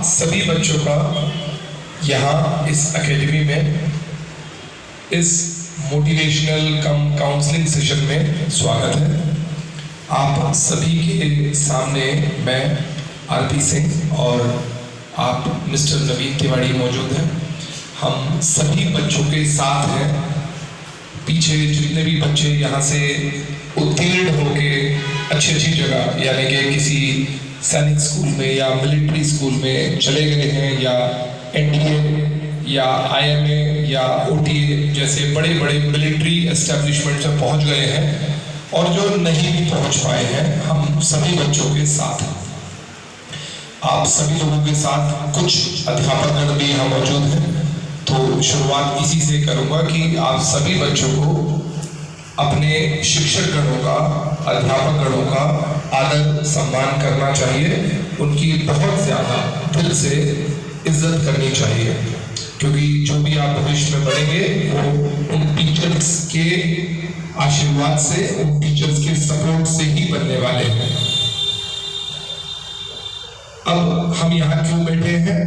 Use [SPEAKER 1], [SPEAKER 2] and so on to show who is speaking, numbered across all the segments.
[SPEAKER 1] सभी बच्चों का यहाँ इस एकेडमी में इस मोटिवेशनल कम काउंसलिंग सेशन में स्वागत है। आप सभी के सामने मैं आरपी सिंह और आप मिस्टर नवीन तिवारी मौजूद हैं। हम सभी बच्चों के साथ हैं। पीछे जितने भी बच्चे यहाँ से उत्तीर्ण होके अच्छी जगह यानी कि किसी सैनिक स्कूल में या मिलिट्री स्कूल में चले गए हैं या एनडीए या आईएमए या ओटीए जैसे बड़े बड़े मिलिट्री एस्टेब्लिशमेंट में पहुंच गए हैं और जो नहीं भी पहुंच पाए हैं, हम सभी बच्चों के साथ हैं। आप सभी लोगों के साथ कुछ अध्यापकगण भी यहाँ मौजूद हैं, तो शुरुआत इसी से करूँगा कि आप सभी बच्चों को अपने शिक्षक गणों का, अध्यापक गणों का आदर सम्मान करना चाहिए। उनकी बहुत ज़्यादा दिल से इज्जत करनी चाहिए, क्योंकि जो भी आप भविष्य में बढ़ेंगे वो उन टीचर्स के आशीर्वाद से, उन टीचर्स के सपोर्ट से ही बनने वाले हैं। अब हम यहाँ क्यों बैठे हैं?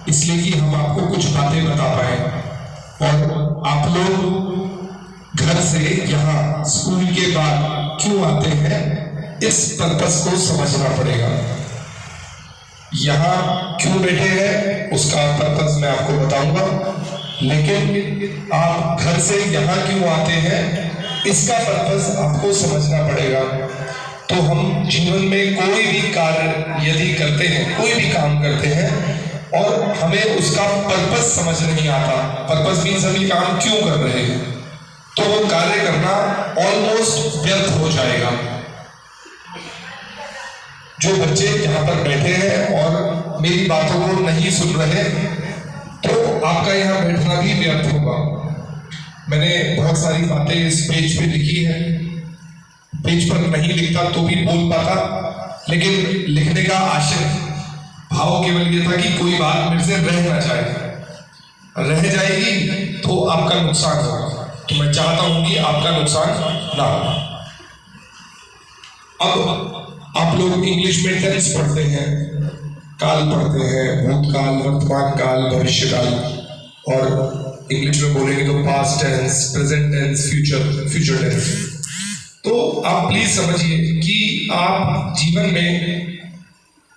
[SPEAKER 1] इसलिए कि हम आपको कुछ बातें बता पाए और आप लोग घर से यहाँ स्कूल के बाद क्यों आते हैं, इस पर्पस को समझना पड़ेगा। यहाँ क्यों बैठे हैं उसका पर्पस मैं आपको बताऊंगा, लेकिन आप घर से यहाँ क्यों आते हैं इसका पर्पस आपको समझना पड़ेगा। तो हम जीवन में कोई भी कार्य यदि करते हैं, कोई भी काम करते हैं और हमें उसका पर्पस समझ नहीं आता, पर्पस मीन्स हम ये काम क्यों कर रहे हैं, तो वो कार्य करना ऑलमोस्ट व्यर्थ हो जाएगा। जो बच्चे यहाँ पर बैठे हैं और मेरी बातों को नहीं सुन रहे, तो आपका यहाँ बैठना भी व्यर्थ होगा। मैंने बहुत सारी बातें इस पेज पे लिखी है, पेज पर नहीं लिखता तो भी बोल पाता, लेकिन लिखने का आशय भाव केवल ये था कि कोई बात मेरे से रह ना जाए, रह जाएगी तो आपका नुकसान होगा। तो मैं चाहता हूं कि आपका नुकसान ना हो। अब आप लोग इंग्लिश में टेंस पढ़ते हैं, काल पढ़ते हैं, भूतकाल, वर्तमान काल, भविष्य काल, और इंग्लिश में बोलेंगे तो past tense, present tense, future tense. तो आप प्लीज समझिए कि आप जीवन में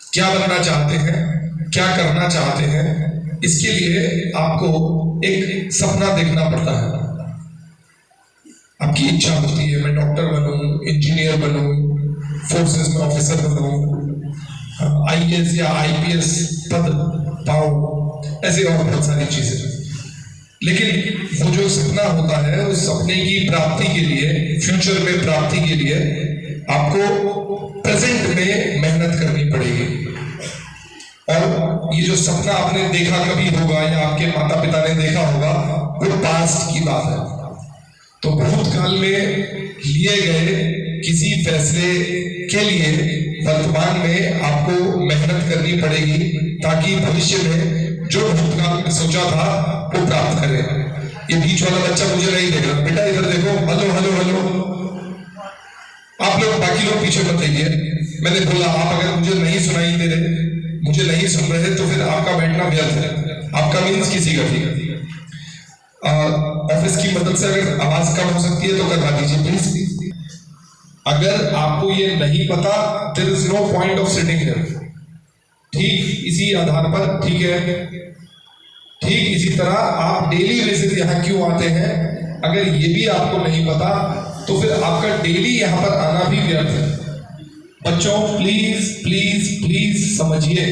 [SPEAKER 1] क्या बनना चाहते हैं, क्या करना चाहते हैं, इसके लिए आपको एक सपना देखना पड़ता है। आपकी इच्छा होती है मैं डॉक्टर बनूं, इंजीनियर बनूं, फोर्सेस में ऑफिसर बनूं, आईएएस या आईपीएस पद पाऊं, ऐसे और बहुत सारी चीजें। लेकिन वो जो सपना होता है, उस सपने की प्राप्ति के लिए, फ्यूचर में प्राप्ति के लिए आपको प्रेजेंट में मेहनत करनी पड़ेगी। और ये जो सपना आपने देखा कभी होगा या आपके माता पिता ने देखा होगा, वो पास्ट की बात है। तो भूतकाल में लिए गए किसी फैसले के लिए वर्तमान में आपको मेहनत करनी पड़ेगी, ताकि भविष्य में जो भूतकाल में सोचा था वो प्राप्त करें। ये बीच वाला बच्चा मुझे नहीं देख रहा, बेटा इधर देखो, हेलो हेलो हेलो। आप लोग बाकी लोग पीछे मत देखिए। मैंने बोला आप अगर मुझे नहीं सुनाई दे रहे, मुझे नहीं सुन रहे, तो फिर आपका बैठना व्यर्थ है। आपका मीन्स किसी का भी ऑफिस की मदद से अगर आवाज कम हो सकती है तो करवा दीजिए प्लीज। अगर आपको ये नहीं पता, there is no point of sitting here. ठीक इसी आधार पर, ठीक है, ठीक इसी तरह आप डेली बेसिस यहाँ क्यों आते हैं, अगर ये भी आपको नहीं पता तो फिर आपका डेली यहाँ पर आना भी व्यर्थ है। बच्चों प्लीज प्लीज प्लीज समझिए,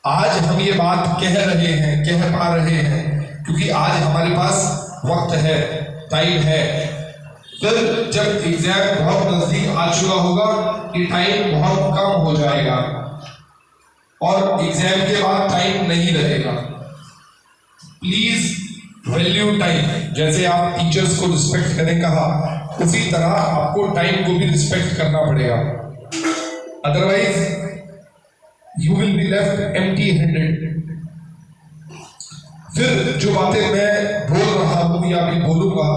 [SPEAKER 1] आज हम ये बात कह रहे हैं, कह पा रहे हैं क्योंकि आज हमारे पास वक्त है, टाइम है। फिर जब एग्जाम बहुत नजदीक आ चुका होगा, ये टाइम बहुत कम हो जाएगा और एग्जाम के बाद टाइम नहीं रहेगा। Please value time. जैसे आप टीचर्स को रिस्पेक्ट करें कहा, उसी तरह आपको टाइम को भी रिस्पेक्ट करना पड़ेगा, otherwise you will be left empty handed. फिर जो बातें मैं बोल रहा हूँ या भी बोलूंगा,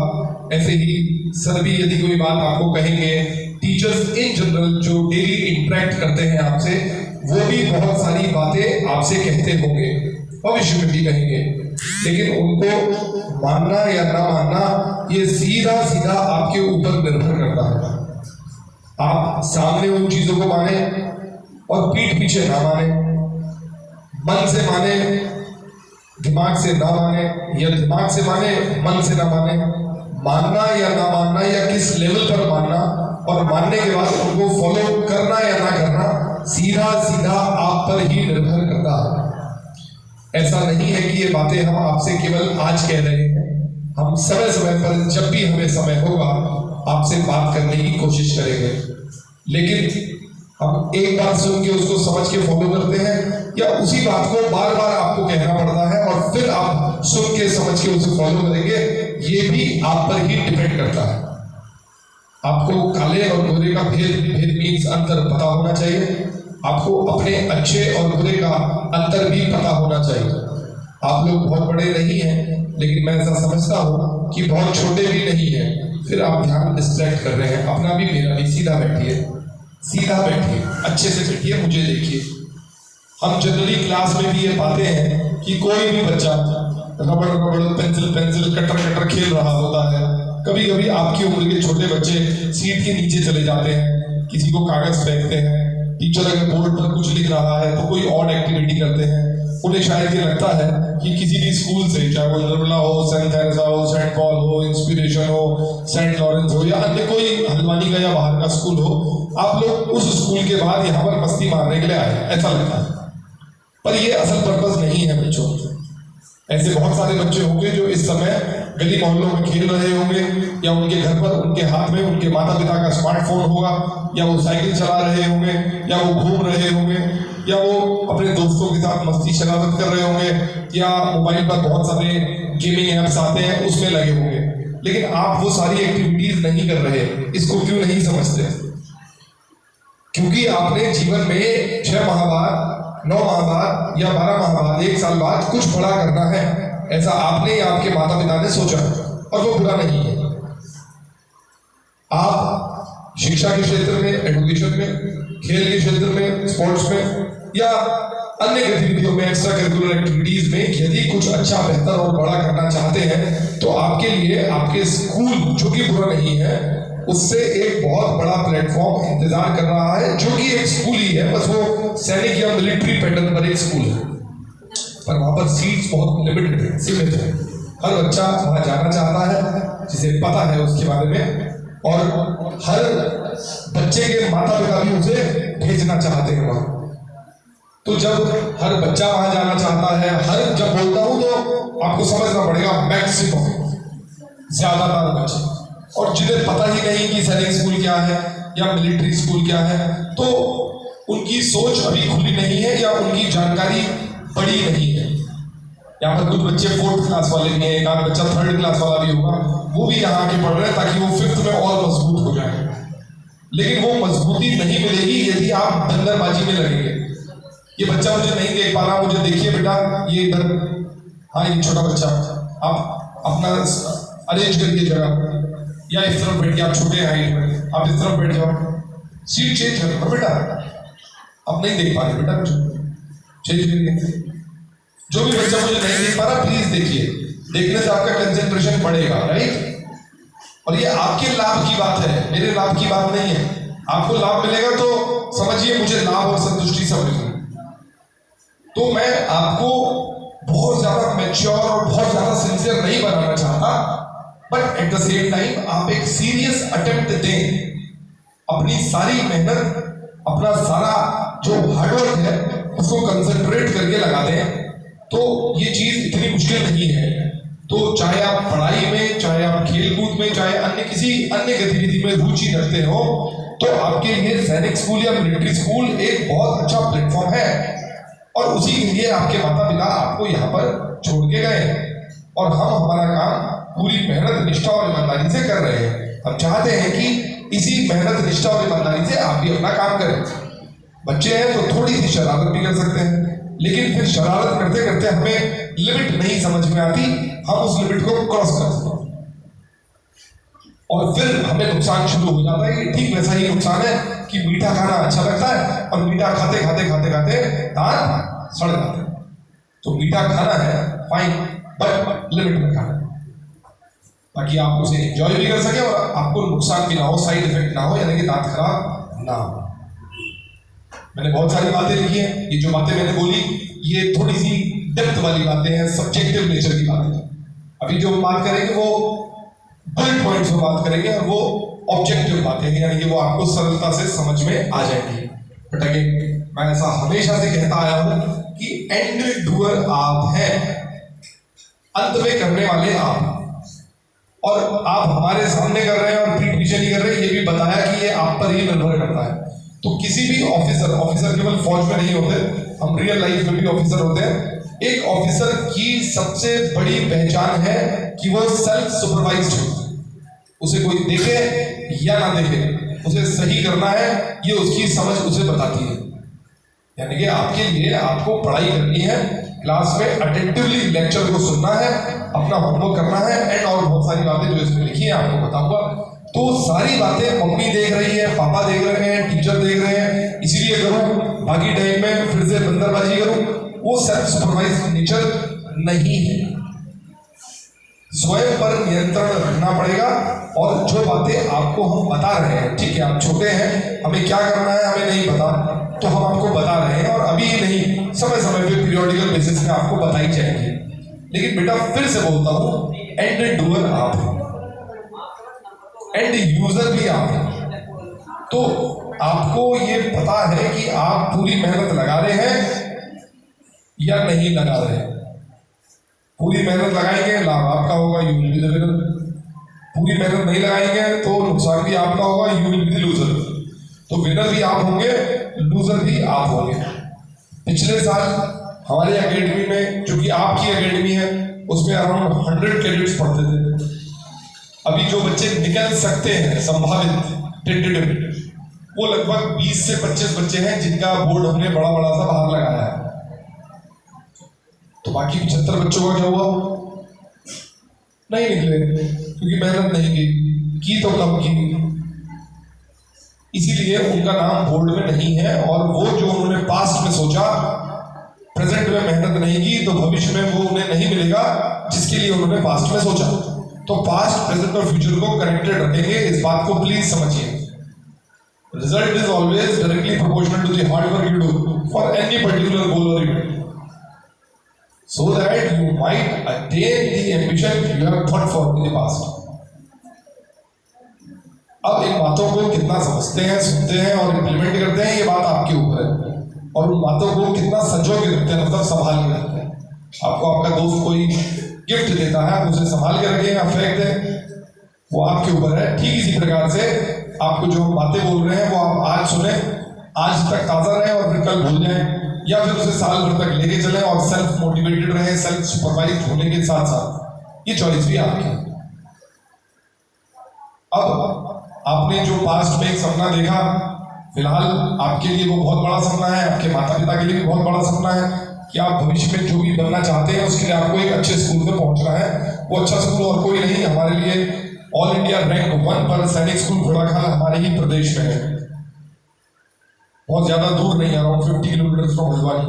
[SPEAKER 1] ऐसे ही सर भी यदि कोई बात आपको कहेंगे, टीचर्स इन जनरल जो डेली इंटरेक्ट करते हैं आपसे, वो भी बहुत सारी बातें आपसे कहते होंगे, भविष्य में भी कहेंगे, लेकिन उनको मानना या ना मानना ये सीधा सीधा आपके ऊपर निर्भर करता है। आप सामने उन चीजों को माने और पीठ पीछे ना माने, मन से माने दिमाग से ना माने, या दिमाग से माने मन से ना माने, मानना या ना मानना या किस लेवल पर मानना और मानने के बाद उनको फॉलो करना या ना करना सीधा सीधा आप पर ही निर्भर करता है। ऐसा नहीं है कि ये बातें हम आपसे केवल आज कह रहे हैं, हम समय समय पर जब भी हमें समय होगा आपसे बात करने की कोशिश करेंगे, लेकिन हम एक बार सुन के उसको समझ के फॉलो करते हैं या उसी बात को बार बार आपको कहना पड़ता है और फिर आप सुन के समझ के उसे फॉलो करेंगे, ये भी आप पर ही डिपेंड करता है। आपको काले और गोरे का भेद मीन्स अंतर पता होना चाहिए, आपको अपने अच्छे और बुरे का अंतर भी पता होना चाहिए। आप लोग बहुत बड़े नहीं हैं, लेकिन मैं ऐसा समझता हूँ कि बहुत छोटे भी नहीं हैं, फिर आप ध्यान डिस्ट्रैक्ट कर रहे हैं। अपना भी मेरा भी सीधा बैठिए, सीधा बैठिए, अच्छे से बैठिए, मुझे देखिए। हम जनरली क्लास में भी ये पाते हैं कि कोई भी बच्चा रबड़ रबड़ पेंसिल कटर खेल रहा होता है। कभी कभी आपकी उम्र के छोटे बच्चे सीट के नीचे चले जाते हैं, किसी को कागज फेंकते हैं, टीचर अगर बोर्ड पर कुछ लिख रहा है तो कोई और एक्टिविटी करते हैं। उन्हें शायद ये लगता है कि किसी भी स्कूल से, चाहे वो निर्मला हो, सेंट थेरेसा हो, सेंट पॉल हो, इंस्पिरेशन हो, सेंट लॉरेंस हो या अन्य कोई हल्द्वानी का या बाहर का स्कूल हो, आप लोग उस स्कूल के बाद यहाँ पर मस्ती मारने के लिए आए, ऐसा लगता है। पर ये असल पर्पस नहीं है बच्चों। ऐसे बहुत सारे बच्चे होंगे जो इस समय गली मोहल्लों में खेल रहे होंगे, या उनके घर पर उनके हाथ में उनके माता पिता का स्मार्टफोन होगा, या वो साइकिल चला रहे होंगे, या वो घूम रहे होंगे, या वो अपने दोस्तों के साथ मस्ती शरारत कर रहे होंगे, या मोबाइल पर बहुत सारे गेमिंग ऐप्स आते हैं उसमें लगे होंगे। लेकिन आप वो सारी एक्टिविटीज नहीं कर रहे। इसको क्यों नहीं समझते? क्योंकि आपने जीवन में 6 माह बाद, 9 माह बाद या 12 माह बाद, 1 साल बाद कुछ बड़ा करना है, ऐसा आपने या आपके माता पिता ने सोचा, और वो बुरा नहीं है। आप शिक्षा के क्षेत्र में, एजुकेशन में, खेल के क्षेत्र में, स्पोर्ट्स में या अन्य गतिविधियों में, एक्स्ट्रा करिकुलर एक्टिविटीज में यदि कुछ अच्छा, बेहतर और बड़ा करना चाहते हैं तो आपके लिए आपके स्कूल, जो कि बुरा नहीं है, उससे एक बहुत बड़ा प्लेटफॉर्म इंतजार कर रहा है, जो कि एक स्कूल ही है, बस वो सैनिक या मिलिट्री पैटर्न पर एक स्कूल है, पर वहां पर सीट्स बहुत लिमिटेड है, सीमित है। हर बच्चा वहां जाना चाहता है जिसे पता है उसके बारे में, और हर बच्चे के माता पिता भी उसे भेजना चाहते हैं वहां। तो जब हर बच्चा वहां जाना चाहता है, हर जब बोलता हूं तो आपको समझना पड़ेगा मैक्सिमम, ज्यादातर बच्चे, और जिन्हें पता ही नहीं कि सैनिक स्कूल क्या है या मिलिट्री स्कूल क्या है, तो उनकी सोच अभी खुली नहीं है या उनकी जानकारी बड़ी नहीं है। यहाँ पर कुछ बच्चे 4th क्लास वाले भी हैं, एक आध बच्चा 3rd क्लास वाला भी होगा, वो भी यहाँ आके पढ़ रहे हैं ताकि वो 5th में और मजबूत हो जाए। लेकिन वो मजबूती नहीं मिलेगी यदि आप बंदरबाजी में लगेंगे। ये बच्चा मुझे नहीं देख पा रहा, मुझे देखिए बेटा, ये इधर, हाँ ये छोटा बच्चा, आप अपना अरेंज करिए जगह, या इस तरफ बैठ के, आप छोटे हैं आप इस तरफ बैठ जाओ, सीट चेंज करो बेटा, आप नहीं देख पा रहे बेटा, चेंज करिए। जो भी बच्चा मुझे नहीं देख पा रहा प्लीज देखिए, देखने से आपका कंसेंट्रेशन बढ़ेगा, राइट? और ये आपके लाभ की बात है, मेरे लाभ की बात नहीं है। आपको लाभ मिलेगा तो समझिए मुझे लाभ और संतुष्टि सब मिलेगी। तो मैं आपको बहुत ज्यादा मैच्योर और बहुत ज्यादा सिंसियर नहीं बनाना चाहता, but at the same time आप एक सीरियस अटेम्प्ट दें, अपनी सारी मेहनत, अपना सारा जो हार्डवर्क है उसको कंसंट्रेट करके लगा दें, तो ये चीज इतनी मुश्किल नहीं है। तो चाहे आप पढ़ाई में, चाहे आप खेल कूद में, चाहे अन्य किसी अन्य गतिविधि में रुचि रखते हो, तो आपके लिए सैनिक स्कूल या मिलिट्री स्कूल एक बहुत अच्छा प्लेटफॉर्म है, और उसी के लिए आपके माता पिता आपको यहाँ पर छोड़ के गए, और हम हमारा काम पूरी मेहनत, निष्ठा और ईमानदारी से कर रहे हैं। हम चाहते हैं कि इसी मेहनत, निष्ठा और ईमानदारी से आप भी अपना काम करें। बच्चे हैं तो थोड़ी सी शरारत भी कर सकते हैं, लेकिन फिर शरारत करते करते हमें लिमिट नहीं समझ में आती, हम उस लिमिट को क्रॉस करते हैं। और फिर हमें नुकसान शुरू हो जाता है। ये ठीक वैसा ही नुकसान है कि मीठा खाना अच्छा लगता है और मीठा खाते खाते खाते खाते दांत सड़ जाते हैं। तो मीठा खाना है फाइन, बट लिमिट में खाना है, ताकि आप उसे एंजॉय भी कर सके और आपको नुकसान भी ना हो, साइड इफेक्ट ना हो, यानी कि दांत खराब ना हो। मैंने बहुत सारी बातें लिखी हैं, ये जो बातें मैंने बोली ये थोड़ी सी डेप्थ वाली बातें हैं, सब्जेक्टिव नेचर की बातें हैं। अभी जो हम बात करेंगे वो बुलेट पॉइंट्स में बात करेंगे और वो ऑब्जेक्टिव बातें हैं, यानी कि वो आपको सरलता से समझ में आ जाएंगी। बट अगेन मैं ऐसा हमेशा से कहता आया हूं कि एंड डूअर आप हैं, अंत में करने वाले आप। और आप हमारे सामने कर रहे हैं और पीठ पीछे नहीं कर रहे, ये भी बताया कि ये आप पर ही निर्भर करता है। तो किसी भी ऑफिसर केवल फौज में नहीं होते, हम रियल लाइफ में भी ऑफिसर होते हैं। एक ऑफिसर की सबसे बड़ी पहचान है कि वो सेल्फ सुपरवाइज्ड है। उसे कोई देखे या ना देखे, उसे सही करना है, ये उसकी समझ उसे बताती है। यानी कि आपके लिए आपको पढ़ाई करनी है, क्लास में अटेंटिवली लेक्चर को सुनना है, अपना होमवर्क करना है, एंड और बहुत सारी बातें जो इसमें लिखी है आपको बताऊंगा। तो सारी बातें मम्मी देख रही है, पापा देख रहे हैं, टीचर देख रहे हैं, इसीलिए करूं, बाकी टाइम में फिर से बंदरबाजी करूं, वो सेल्फ सुपरवाइज नेचर नहीं है। स्वयं पर नियंत्रण रखना पड़ेगा। और जो बातें आपको हम बता रहे हैं, ठीक है आप छोटे हैं, हमें क्या करना है हमें नहीं पता, तो हम आपको बता रहे हैं, और अभी नहीं, समय समय पे पीरियोडिकल बेसिस पे आपको बताई जाएंगी। लेकिन बेटा फिर से बोलता हूं, एंड डूअर आप हैं, एंड यूजर भी आप हैं। तो आपको ये पता है कि आप पूरी मेहनत लगा रहे हैं या नहीं लगा रहे हैं। पूरी मेहनत लगाएंगे लाभ आपका होगा, you will be the winner. पूरी मेहनत नहीं लगाएंगे तो नुकसान भी आपका होगा, you will be the loser. तो विनर भी आप होंगे, लूजर भी आप होंगे। पिछले साल हमारे एकेडमी में, जो कि आपकी एकेडमी है, उसमें अराउंड 100 कैडेट्स पढ़ते थे। अभी जो बच्चे निकल सकते हैं संभावित टेंटेटिव, वो लगभग 20 से 25 बच्चे हैं जिनका बोर्ड हमने बड़ा बड़ा सा बाहर लगाया है। तो बाकी 75 बच्चों का क्या हुआ? नहीं निकले, क्योंकि मेहनत नहीं की तो कम की, इसीलिए उनका नाम बोर्ड में नहीं है। और वो जो उन्होंने पास्ट में सोचा, प्रेजेंट में मेहनत नहीं की, तो भविष्य में वो उन्हें नहीं मिलेगा जिसके लिए उन्होंने पास्ट में सोचा। तो पास्ट, प्रेजेंट और फ्यूचर को कनेक्टेड रखेंगे, इस बात को प्लीज समझिए। Result is always directly proportional to the hard work you do for any particular goal और event, so that you might attain the ambition you have thought for in the past. अब इन बातों को कितना समझते हैं, सुनते हैं और इम्प्लीमेंट करते हैं, ये बात आपके ऊपर है। और उन बातों को कितना संजो के रखते हैं, मतलब संभाल के रखते हैं। आपको आपका दोस्त कोई गिफ्ट देता है, आप उसे संभाल के रखें या फेंक दें, वो आपके ऊपर है। ठीक इसी प्रकार से आपको जो बातें बोल रहे हैं वो आप आज सुने, आज तक ताजा रहे और फिर कल भूल जाएं, या फिर उसे साल भर तक लेके चले और सेल्फ मोटिवेटेड रहे, सेल्फ सुपरवाइज होने के साथ साथ। ये चॉइस भी आपकी। अब आपने जो पास्ट में एक सपना देखा, फिलहाल आपके लिए वो बहुत बड़ा सपना है, आपके माता पिता के लिए भी बहुत बड़ा सपना है कि आप भविष्य में जो भी बनना चाहते हैं उसके लिए आपको एक अच्छे स्कूल में पहुंचना है। वो अच्छा स्कूल और कोई नहीं, हमारे लिए ऑल इंडिया रैंक 1 पर सैनिक स्कूल घोड़ाखाल हमारे ही प्रदेश में है, बहुत ज्यादा दूर नहीं, अराउंड 50 किलोमीटर फ्रॉम हल्द्वानी।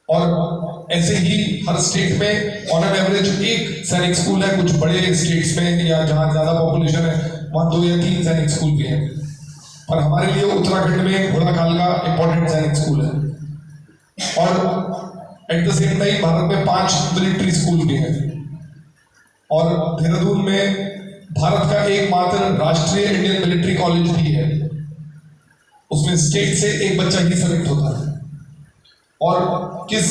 [SPEAKER 1] और ऐसे ही हर स्टेट में ऑन एन एवरेज एक सैनिक स्कूल है, कुछ बड़े स्टेट्स में या जहाँ ज्यादा पॉपुलेशन है वहाँ 2 या 3 सैनिक स्कूल भी हैं। पर हमारे लिए उत्तराखंड में घोड़ाखाल का इंपॉर्टेंट सैनिक स्कूल है। और at the same time Bharat में 5 मिलिट्री स्कूल भी हैं। और देहरादून में भारत का एकमात्र राष्ट्रीय इंडियन मिलिट्री कॉलेज भी है, उसमें स्टेट से एक बच्चा ही सेलेक्ट होता है। और किस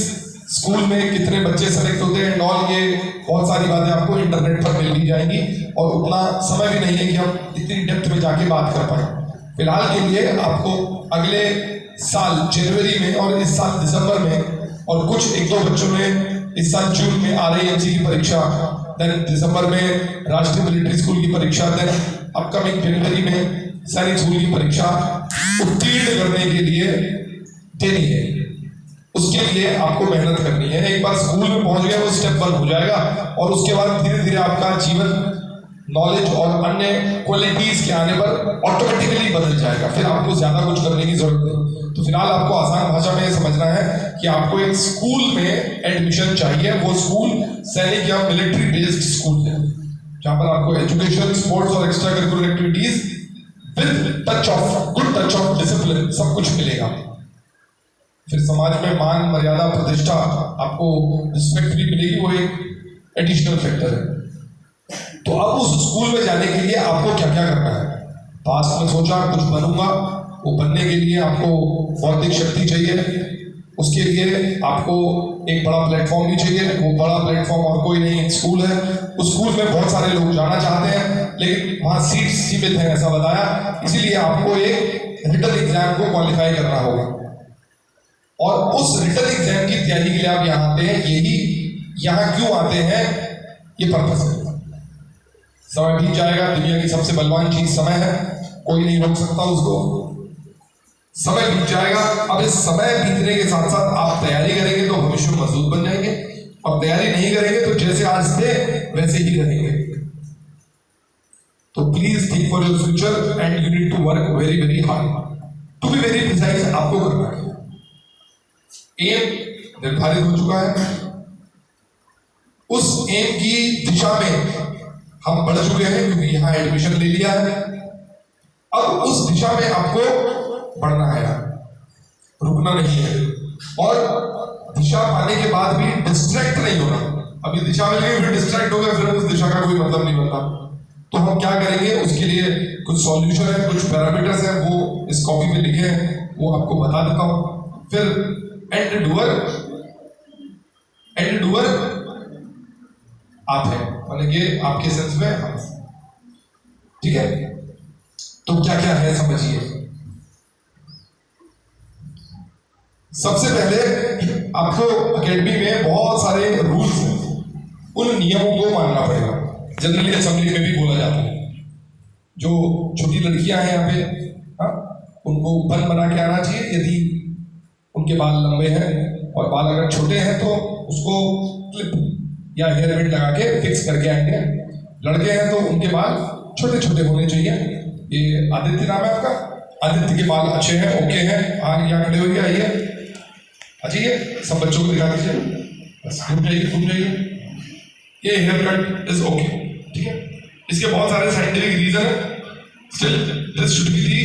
[SPEAKER 1] स्कूल में कितने बच्चे सेलेक्ट होते हैं और ये बहुत सारी बातें आपको इंटरनेट पर मिल भी जाएंगी, और उतना समय भी नहीं है कि हम इतनी डेप्थ में जाके बात कर पाए। फिलहाल के लिए आपको अगले साल जनवरी में और इस साल दिसंबर में, और कुछ 1-2 बच्चों में इस साल जून में RIMC की परीक्षा, देन दिसंबर में राष्ट्रीय मिलिट्री स्कूल की परीक्षा, देन अपकमिंग जनवरी में सैनिक स्कूल की परीक्षा उत्तीर्ण करने के लिए देनी है। उसके लिए आपको मेहनत करनी है। एक बार स्कूल में पहुंच गए वो स्टेप 1 हो जाएगा, और उसके बाद धीरे धीरे आपका जीवन नॉलेज और अन्य क्वालिटीज के आने पर ऑटोमेटिकली बदल जाएगा, फिर आपको ज्यादा कुछ करने की जरूरत नहीं। तो फिलहाल आपको आसान भाषा में समझना है कि आपको एक स्कूल में एडमिशन चाहिए। वो स्कूल सैनिक या मिलिट्री बेस्ड स्कूल है, जहां पर आपको एजुकेशन, स्पोर्ट्स और extra curricular activities with touch of good touch of discipline सब कुछ मिलेगा। फिर समाज में मान, मर्यादा, प्रतिष्ठा, आपको रिस्पेक्ट भी मिलेगी, वो एक एडिशनल फैक्टर है। तो अब उस स्कूल में जाने के लिए आपको क्या क्या करना है? पास्ट में सोचा कुछ बनूंगा, वो बनने के लिए आपको बौद्धिक शक्ति चाहिए, उसके लिए आपको एक बड़ा प्लेटफॉर्म भी चाहिए। वो बड़ा प्लेटफॉर्म और कोई नहीं, एक स्कूल है। उस स्कूल में बहुत सारे लोग जाना चाहते हैं, लेकिन वहाँ सीट सीमित है, ऐसा बताया। इसीलिए आपको एक रिटन एग्जाम को क्वालिफाई करना होगा, और उस रिटन एग्जाम की तैयारी के लिए आप यहाँ आते हैं। यही यहाँ क्यों आते हैं, ये पर्पस है। समय बीत जाएगा, दुनिया की सबसे बलवान चीज समय है, कोई नहीं रोक सकता उसको। समय बीत जाएगा। अब इस समय बीतने के साथ साथ आप तैयारी करेंगे तो भविष्य में मजबूत बन जाएंगे, और तैयारी नहीं करेंगे तो जैसे आज थे वैसे ही रहेंगे। तो please think for your future and you need to work very very hard to be very precise. आपको करना है, एम निर्धारित हो चुका है, उस एम की दिशा में हम बढ़ चुके हैं क्योंकि यहां एडमिशन ले लिया है। अब उस दिशा में आपको बढ़ना है, रुकना नहीं है, और दिशा पाने के बाद भी डिस्ट्रैक्ट नहीं होना। अभी दिशा मिल गई, फिर डिस्ट्रैक्ट हो गया, फिर उस दिशा का कोई मतलब नहीं बनता। तो हम क्या करेंगे, उसके लिए कुछ सॉल्यूशन है, कुछ पैरामीटर्स हैं, वो इस कॉपी पे लिखे हैं, वो आपको बता देता हूं। फिर एंड डूअर आप हैं, मतलब ये आपके सेंस में हम, ठीक है। तो क्या क्या है समझिए। सबसे पहले आपको एकेडमी में बहुत सारे रूल्स हैं, उन नियमों को मानना पड़ेगा। जनरली असेंबली में भी बोला जाता है, जो छोटी लड़कियां हैं यहाँ पे, हाँ, उनको बन बना के आना चाहिए। यदि उनके बाल लंबे हैं और बाल अगर छोटे हैं तो उसको क्लिप या हेयर बैंड लगा के फिक्स करके आएंगे। लड़के हैं तो उनके बाल छोटे छोटे होने चाहिए। ये आदित्य नाम है आपका, आदित्य के बाल अच्छे हैं, ओके हैं, यहाँ खड़े होइए, आइए, आइए, सब बच्चों को दिखा दीजिए, बस घूम जाइए। ये हेयर कट इज ओके, ठीक है। इसके बहुत सारे साइंटिफिक रीजन है, still this should be the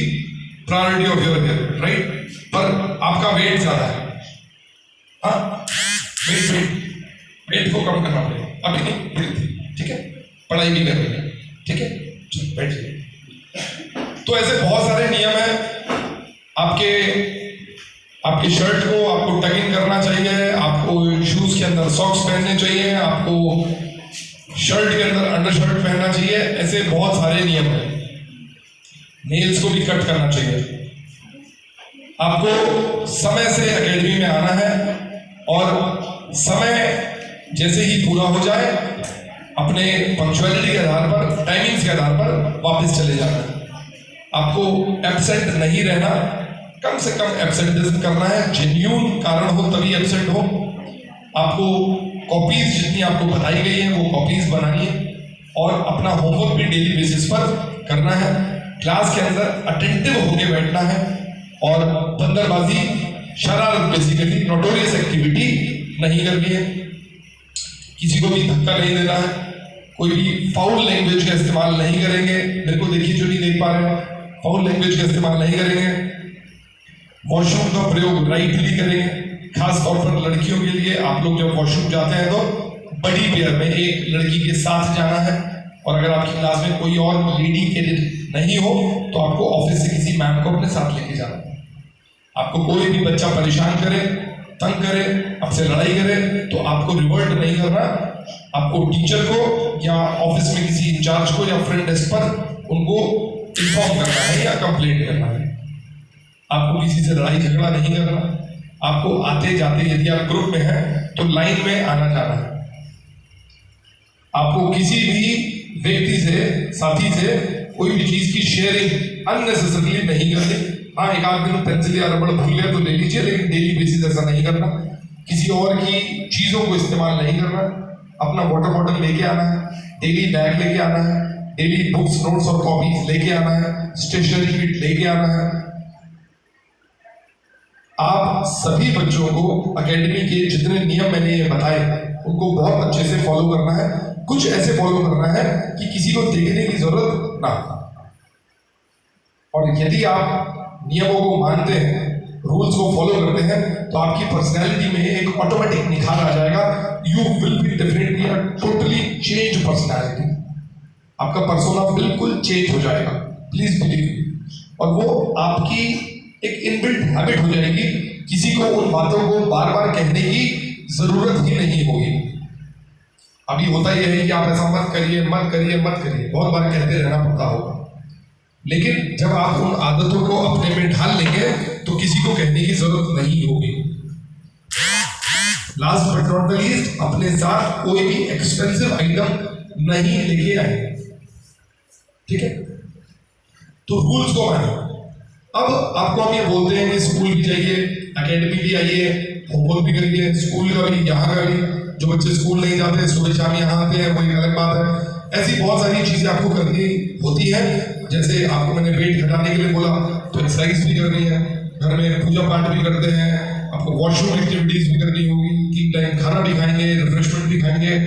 [SPEAKER 1] priority of your hair, right. पर आपका वेट ज्यादा है, हाँ, वेट को कम करना पड़ेगा, अभी नहीं, ठीक है। पढ़ाई भी कर रही है, ठीक है, बैठिए। तो ऐसे बहुत सारे नियम है। आपके शर्ट को आपको टक इन करना चाहिए, आपको शूज के अंदर सॉक्स पहनने चाहिए, आपको शर्ट के अंदर अंडर शर्ट पहनना चाहिए। ऐसे बहुत सारे नियम हैं। नेल्स को भी कट करना चाहिए। आपको समय से एकेडमी में आना है, और समय जैसे ही पूरा हो जाए अपने पंक्चुअलिटी के आधार पर, टाइमिंग्स के आधार पर वापस चले जाना है। आपको एब्सेंट नहीं रहना, कम से कम एब्सेंटिज्म करना है, जेन्युइन कारण हो तभी एब्सेंट हो। आपको कॉपीज जितनी आपको बताई गई है वो कॉपीज बनानी है, और अपना होमवर्क भी डेली बेसिस पर करना है। क्लास के अंदर अटेंटिव होकर बैठना है, और बंदरबाजी, शरारत, बेसिकली नोटोरियस एक्टिविटी नहीं करनी है। किसी को भी धक्का नहीं देना है, कोई भी फाउल लैंग्वेज का इस्तेमाल नहीं करेंगे। मेरे को देखिए जो नहीं देख पा रहे हैं, फाउल लैंग्वेज का इस्तेमाल नहीं करेंगे। वॉशरूम का प्रयोग राइटली करेंगे। खास तौर पर लड़कियों के लिए, आप लोग जब वॉशरूम जाते हैं तो बड़ी पेयर में एक लड़की के साथ जाना है, और अगर आपकी क्लास में कोई और लेडी कैडेट नहीं हो तो आपको ऑफिस से किसी मैम को अपने साथ लेके जाना है। आपको कोई भी बच्चा परेशान करे, तंग करे, आपसे लड़ाई करे, तो आपको रिवर्ट नहीं करना। आपको टीचर को या ऑफिस में किसी इंचार्ज को या फ्रंट डेस्क पर उनको इन्फॉर्म करना है या कंप्लेंट करना है। आपको किसी से लड़ाई झगड़ा नहीं करना। आपको आते जाते, यदि आप ग्रुप में हैं तो लाइन में आना जाना है। आपको किसी भी व्यक्ति से, साथी से कोई भी चीज की शेयरिंग अननेसेसरली नहीं करनी। हाँ, एक आध दिन पेंसिल या रबड़ भूल गया तो ले लीजिए, लेकिन डेली बेसिस ऐसा नहीं करना। किसी और की चीजों को इस्तेमाल नहीं करना। अपना वाटर बॉटल लेके आना है, डेली बैग लेके आना है, डेली बुक्स, नोट्स और कॉपीज लेके आना है, स्टेशनरी किट लेके आना है। आप सभी बच्चों को एकेडमी के जितने नियम मैंने ये बताए उनको बहुत अच्छे से फॉलो करना है। कुछ ऐसे फॉलो करना है कि किसी को देखने की जरूरत ना हो। और यदि आप नियमों को मानते हैं, रूल्स को फॉलो करते हैं, तो आपकी पर्सनैलिटी में एक ऑटोमेटिक निखार आ जाएगा। You will be definitely a totally change personality. आपका पर्सोना बिल्कुल चेंज हो जाएगा, प्लीज बिलीव। और वो आपकी एक इनबिल्ट हैबिट हो जाएगी, किसी को उन बातों को बार बार कहने की जरूरत ही नहीं होगी। अभी होता यह है कि आप ऐसा मत करिए, मत करिए, मत करिए, बहुत बार कहते रहना पड़ता होगा। लेकिन जब आप उन आदतों को अपने में ढाल लेंगे तो किसी को कहने की जरूरत नहीं होगी। Last but not the least, अपने साथ कोई भी एक्सपेंसिव आइटम नहीं लेके आए, ठीक है? तो रूल्स को मानो। अब आपको हम ये बोलते हैं कि स्कूल भी जाइए, एकेडमी भी आइए, होमवर्क भी करिए, स्कूल का भी, यहाँ का भी। जो बच्चे स्कूल नहीं जाते, सुबह शाम यहाँ आते हैं, वही अलग बात है। ऐसी बहुत सारी चीजें आपको करनी होती है। जैसे आपको मैंने वेट घटाने के लिए बोला, तो एक्सरसाइज भी करनी है, घर में पूजा पाठ भी करते हैं, आपको वॉशरूम एक्टिविटीज भी करनी होगी, ठीक टाइम खाना भी खाएंगे, रिफ्रेशमेंट भी खाएंगे।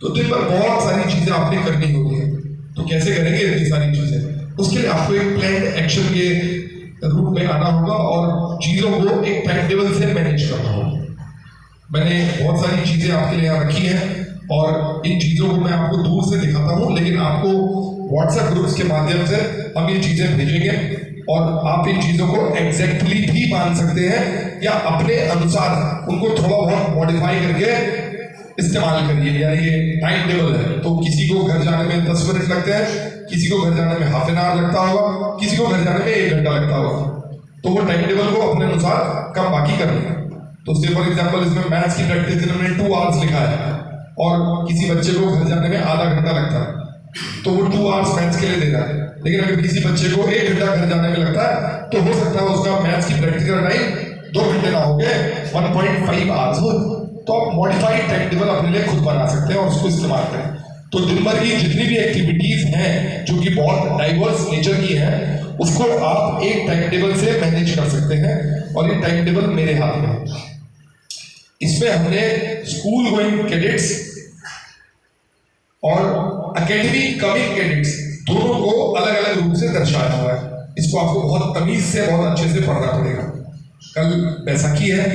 [SPEAKER 1] तो दिन भर बहुत सारी चीजें आपने करनी होती है। तो कैसे करेंगे इतनी सारी चीजें? उसके लिए आपको एक प्लान्ड एक्शन के रूप में आना होगा और चीजों को एक टाइम टेबल से मैनेज करना होगा। मैंने बहुत सारी चीजें आपके लिए यहाँ रखी हैं और इन चीजों को मैं आपको दूर से दिखाता हूँ, लेकिन आपको व्हाट्सएप ग्रुप्स के माध्यम से हम ये चीजें भेजेंगे और आप इन चीजों को एग्जैक्टली भी मान सकते हैं या अपने अनुसार उनको थोड़ा बहुत मॉडिफाई करके इस्तेमाल करिए। यार ये टाइम टेबल है, तो किसी को घर जाने में 10 मिनट लगते हैं, किसी को घर जाने में हाफ एन आवर लगता होगा, किसी को घर जाने में 1 घंटा लगता होगा। तो वो टाइम टेबल को अपने अनुसार कम बाकी कर लें। तो से फॉर एग्जाम्पल इसमें मैथ्स की प्रैक्टिस के लिए 2 आवर्स लिखा है और किसी बच्चे को घर जाने में आधा घंटा लगता है, तो वो 2 आवर्स मैथ्स के लिए दे रहा है। लेकिन अगर किसी बच्चे को 1 घंटा घर जाने में लगता है, तो हो सकता है उसका मैथ्स की प्रैक्टिकल टाइम 2 घंटे ना हो गए 1.5 आवर्स हो। तो आप मॉडिफाइड टाइम टेबल अपने लिए खुद बना सकते हैं और उसको इस्तेमाल करें। तो दिन भर की जितनी भी एक्टिविटीज हैं जो कि बहुत डाइवर्स नेचर की हैं, उसको आप एक टाइम टेबल से मैनेज कर सकते हैं और ये टाइम टेबल मेरे हाथ में है। इसमें हमने स्कूल गोइंग कैडेट्स और एकेडमी कमिंग कैडेट्स दोनों को अलग अलग रूप से दर्शाया हुआ है। इसको आपको बहुत तमीज से, बहुत अच्छे से पढ़ना पड़ेगा। कल बैसाखी है,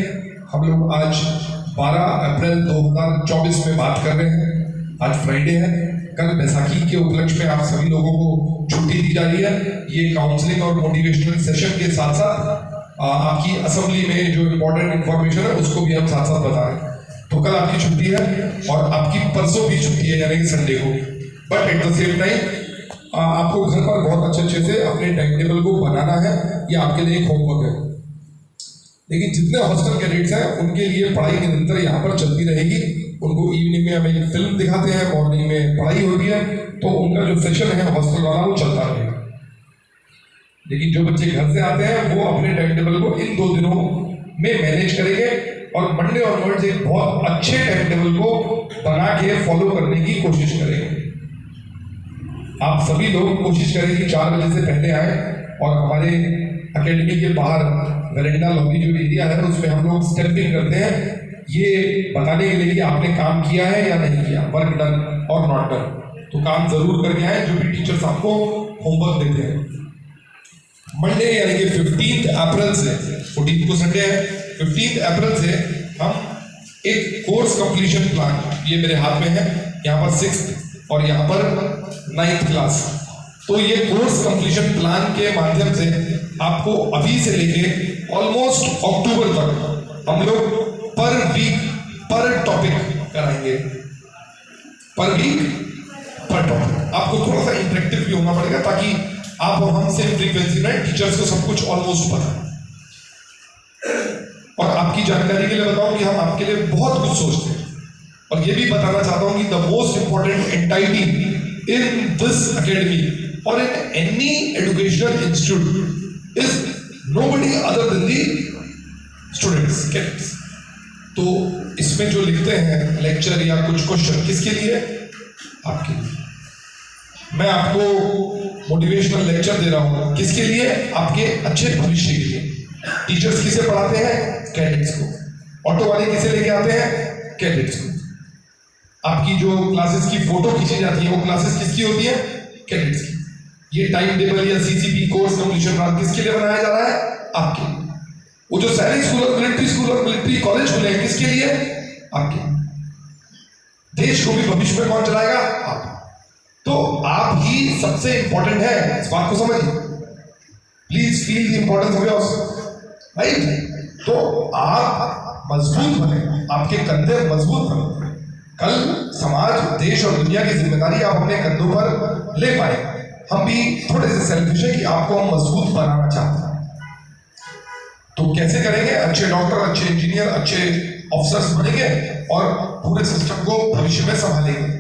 [SPEAKER 1] हम लोग आज 12 अप्रैल 2024 में बात कर रहे हैं। आज फ्राइडे है, कल बैसाखी के उपलक्ष्य में आप सभी लोगों को छुट्टी दी जा रही है। ये काउंसलिंग और मोटिवेशनल सेशन के साथ साथ आपकी असेंबली में जो इम्पोर्टेंट इंफॉर्मेशन है उसको भी हम साथ साथ बता रहे हैं। तो कल आपकी छुट्टी है और आपकी परसों भी छुट्टी है, यानी कि संडे को। But at the same time आपको घर पर बहुत अच्छे से अपने टाइम टेबल को बनाना है। ये आपके लिए एक होमवर्क है। लेकिन जितने हॉस्टल कैडेट्स हैं उनके लिए पढ़ाई निरंतर यहाँ पर चलती रहेगी। उनको इवनिंग में हम एक फिल्म दिखाते हैं, मॉर्निंग में पढ़ाई होती है, तो उनका जो सेशन है हॉस्टल वाला वो चलता रहेगा। लेकिन जो बच्चे घर से आते हैं वो अपने टाइम टेबल को इन 2 दिनों में मैनेज करेंगे और मंडे ऑनवर्ड्स एक बहुत अच्छे टाइम टेबल को बना के फॉलो करने की कोशिश करेंगे। आप सभी लोग कोशिश करें कि 4 बजे से पहले आए और हमारे एकेडमी के बाहर वेरेंडा लॉबी जो एरिया है उसमें हम लोग स्टेपिंग करते हैं, ये बताने के लिए कि आपने काम किया है या नहीं किया, वर्क डन और नॉट डन। तो काम जरूर करके आए जो भी टीचर्स आपको होमवर्क देते हैं। मंडे यानी कि 15 अप्रैल से, 14 को संडे है, 15 अप्रैल से हम एक कोर्स कंप्लीशन प्लान, ये मेरे हाथ में है, यहाँ पर 6th और यहाँ पर 9th क्लास। तो ये कोर्स कंप्लीशन प्लान के माध्यम से आपको अभी से लेके ऑलमोस्ट अक्टूबर तक हम लोग पर वीक पर टॉपिक कराएंगे। पर वीक पर टॉपिक आपको थोड़ा सा इंटरेक्टिव भी होना पड़ेगा ताकि आप और हम सेम फ्रीक्वेंसी में टीचर्स को सब कुछ ऑलमोस्ट पता है। और आपकी जानकारी के लिए बताऊं कि हम आपके लिए बहुत कुछ सोचते हैं और ये भी बताना चाहता हूं कि the most important entity in this academy और in any educational institute is nobody other than the students, cadets. तो इसमें जो लिखते हैं लेक्चर या कुछ क्वेश्चन किसके लिए? आपके लिए। मैं आपको मोटिवेशनल लेक्चर दे रहा हूँ, किसके लिए? आपके अच्छे भविष्य के लिए। टीचर्स किसे पढ़ाते हैं? कैडेट्स को। ऑटो वाले किसे लेके आते हैं? कैडेट्स को। आपकी जो क्लासेस की फोटो खींची जाती है वो क्लासेस किसकी होती है? कैडेट्स की। ये टाइम टेबल या सीसीपी कोर्स कंप्लीशन प्लान किसके लिए बनाया जा रहा है? आपके। वो जो सैनिक स्कूल और मिलिट्री स्कूल और मिलिट्री कॉलेज खुले हैं किसके लिए? आपके। देश को भी भविष्य में कौन चलाएगा? आप। तो आप ही सबसे इंपॉर्टेंट है, इस बात को समझिए। Please feel the importance of yours, right? तो आप मजबूत बने, आपके कंधे मजबूत बने। कल समाज, देश और दुनिया की जिम्मेदारी आप अपने कंधों पर ले पाए। हम भी थोड़े से सेल्फिश है कि आपको हम मजबूत बनाना चाहते हैं। तो कैसे करेंगे? अच्छे डॉक्टर, अच्छे इंजीनियर, अच्छे ऑफिसर्स बनेंगे और पूरे सिस्टम को भविष्य में संभालेंगे।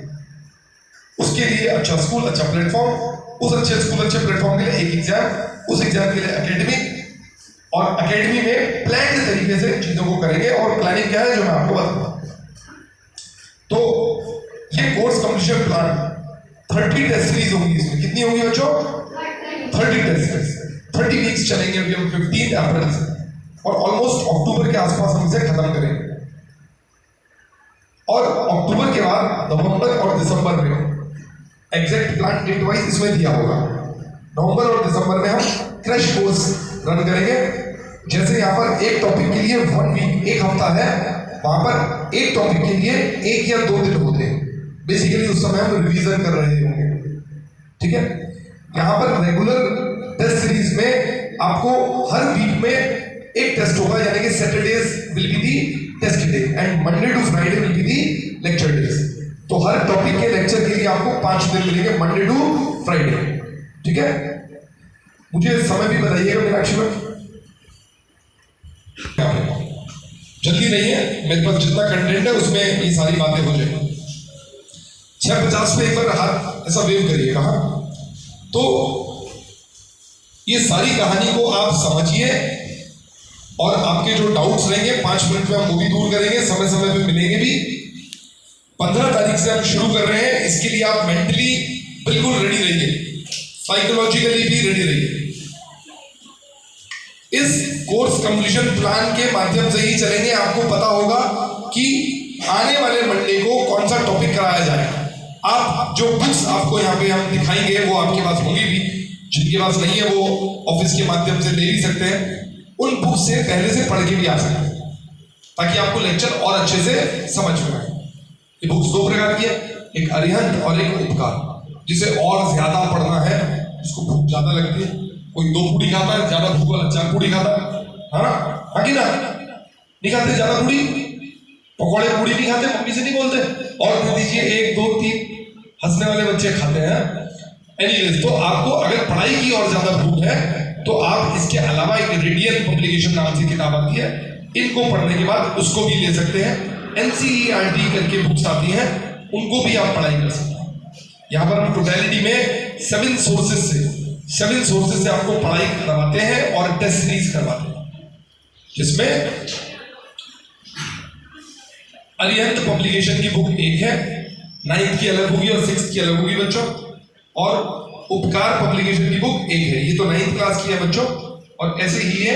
[SPEAKER 1] उसके लिए अच्छा स्कूल, अच्छा प्लेटफॉर्म, उस अच्छे स्कूल, अच्छे प्लेटफॉर्म के लिए एक एग्जाम, उस एग्जाम के लिए एकेडमी, और एकेडमी में प्लान तरीके से चीजों को करेंगे। और प्लानिंग क्या है जो मैं आपको बताऊंगा। तो ये course completion plan 30 test series होगी। इसमें कितनी होगी बच्चों? 30 टेस्ट सीरीज, 30 वीक्स चलेंगे अभी हम 15 अप्रैल से, और ऑलमोस्ट अक्टूबर के आसपास हम इसे खत्म करेंगे। और अक्टूबर के बाद नवंबर और दिसंबर में एग्जैक्ट प्लान डेट वाइज इसमें दिया होगा। नवंबर और दिसंबर में हम क्रैश कोर्स रन करेंगे। जैसे यहाँ पर एक टॉपिक के लिए 1 वीक, एक हफ्ता है, वहां पर एक टॉपिक के लिए 1 या 2 दिन होते हैं। बेसिकली उस समय हम रिवीजन कर रहे होंगे, ठीक है। यहाँ पर रेगुलर टेस्ट सीरीज में आपको हर वीक में एक टेस्ट होगा, यानी कि Saturdays will be the test day and Monday to Friday will be the lecture days. तो हर टॉपिक के लेक्चर के लिए आपको 5 दिन मिलेंगे, मंडे टू फ्राइडे, ठीक है। मुझे समय भी बताइएगा मीनाक्षी में, जल्दी नहीं है, मेरे पास जितना कंटेंट है उसमें ये सारी बातें हो जाएंगी। 6:50 पे एक बार हाथ ऐसा वेव करिएगा। हाँ, तो ये सारी कहानी को आप समझिए और आपके जो डाउट्स रहेंगे 5 मिनट में हम वो भी दूर करेंगे, समय समय पे मिलेंगे भी। 15 तारीख से हम शुरू कर रहे हैं, इसके लिए आप मेंटली बिल्कुल रेडी रहिए, साइकोलॉजिकली भी रेडी रहिए। इस कोर्स कंप्लीशन प्लान के माध्यम से ही चलेंगे। आपको पता होगा कि आने वाले मंडे को कौन सा टॉपिक कराया जाएगा। आप जो बुक्स आपको यहाँ पे हम दिखाएंगे वो आपके पास होगी भी, जिनके पास नहीं है वो ऑफिस के माध्यम से ले भी सकते हैं। उन बुक्स से पहले से पढ़ के भी आ सकते हैं, ताकि आपको लेक्चर और अच्छे से समझ में आए। ये बुक्स 2 प्रकार की है, एक अरिहंत और एक उपकार। जिसे और ज्यादा पढ़ना है, जिसको भूख ज्यादा लगती है, कोई 2 पूड़ी खाता है, ज्यादा भूख वाला 4 पूड़ी खाता है ना? हाँ कि ना? नहीं खाते ज्यादा पूड़ी, पकौड़े पूड़ी नहीं खाते, मम्मी से नहीं बोलते और दे दीजिए 1 2 3, हंसने वाले बच्चे खाते हैं। एनीवेज, तो आपको अगर पढ़ाई की और ज्यादा भूख है तो आप इसके अलावा एक रेडियन पब्लिकेशन नाम से किताब आती है, इनको पढ़ने के बाद उसको भी ले सकते हैं। NCERT करके बुक्स आती हैं, उनको भी आप पढ़ाई कर सकते हैं। यहाँ पर हम टोटलिटी में 7 सोर्सेज से आपको पढ़ाई करवाते हैं और टेस्ट सीरीज करवाते हैं, जिसमें अरिहंत पब्लिकेशन की बुक एक है, 9th की अलग होगी और 6th की अलग होगी बच्चों, और उपकार पब्लिकेशन की बुक एक है। ये तो 9th क्लास की है बच्चों, और ऐसे ही ये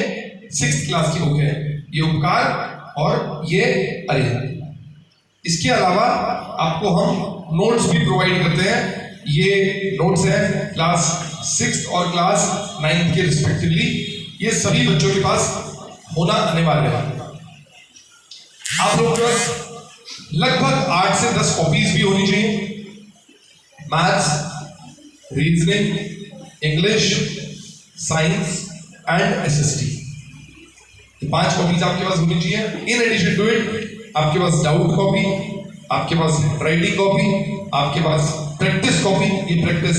[SPEAKER 1] 6th क्लास की बुक है, ये उपकार और ये अरिहंत। इसके अलावा आपको हम नोट्स भी प्रोवाइड करते हैं। ये नोट्स है क्लास 6th और क्लास 9th के रिस्पेक्टिवली। ये सभी बच्चों के पास होना अनिवार्य है। आप लोगों के पास लगभग 8 से 10 कॉपीज भी होनी चाहिए। Maths, reasoning, English, science and SST, 5 copies आपके पास होनी चाहिए। इन एडिशन टू इट आपके पास डाउट कॉपी, आपके पास राइटिंग कॉपी, आपके पास प्रैक्टिस कॉपी, ये प्रैक्टिस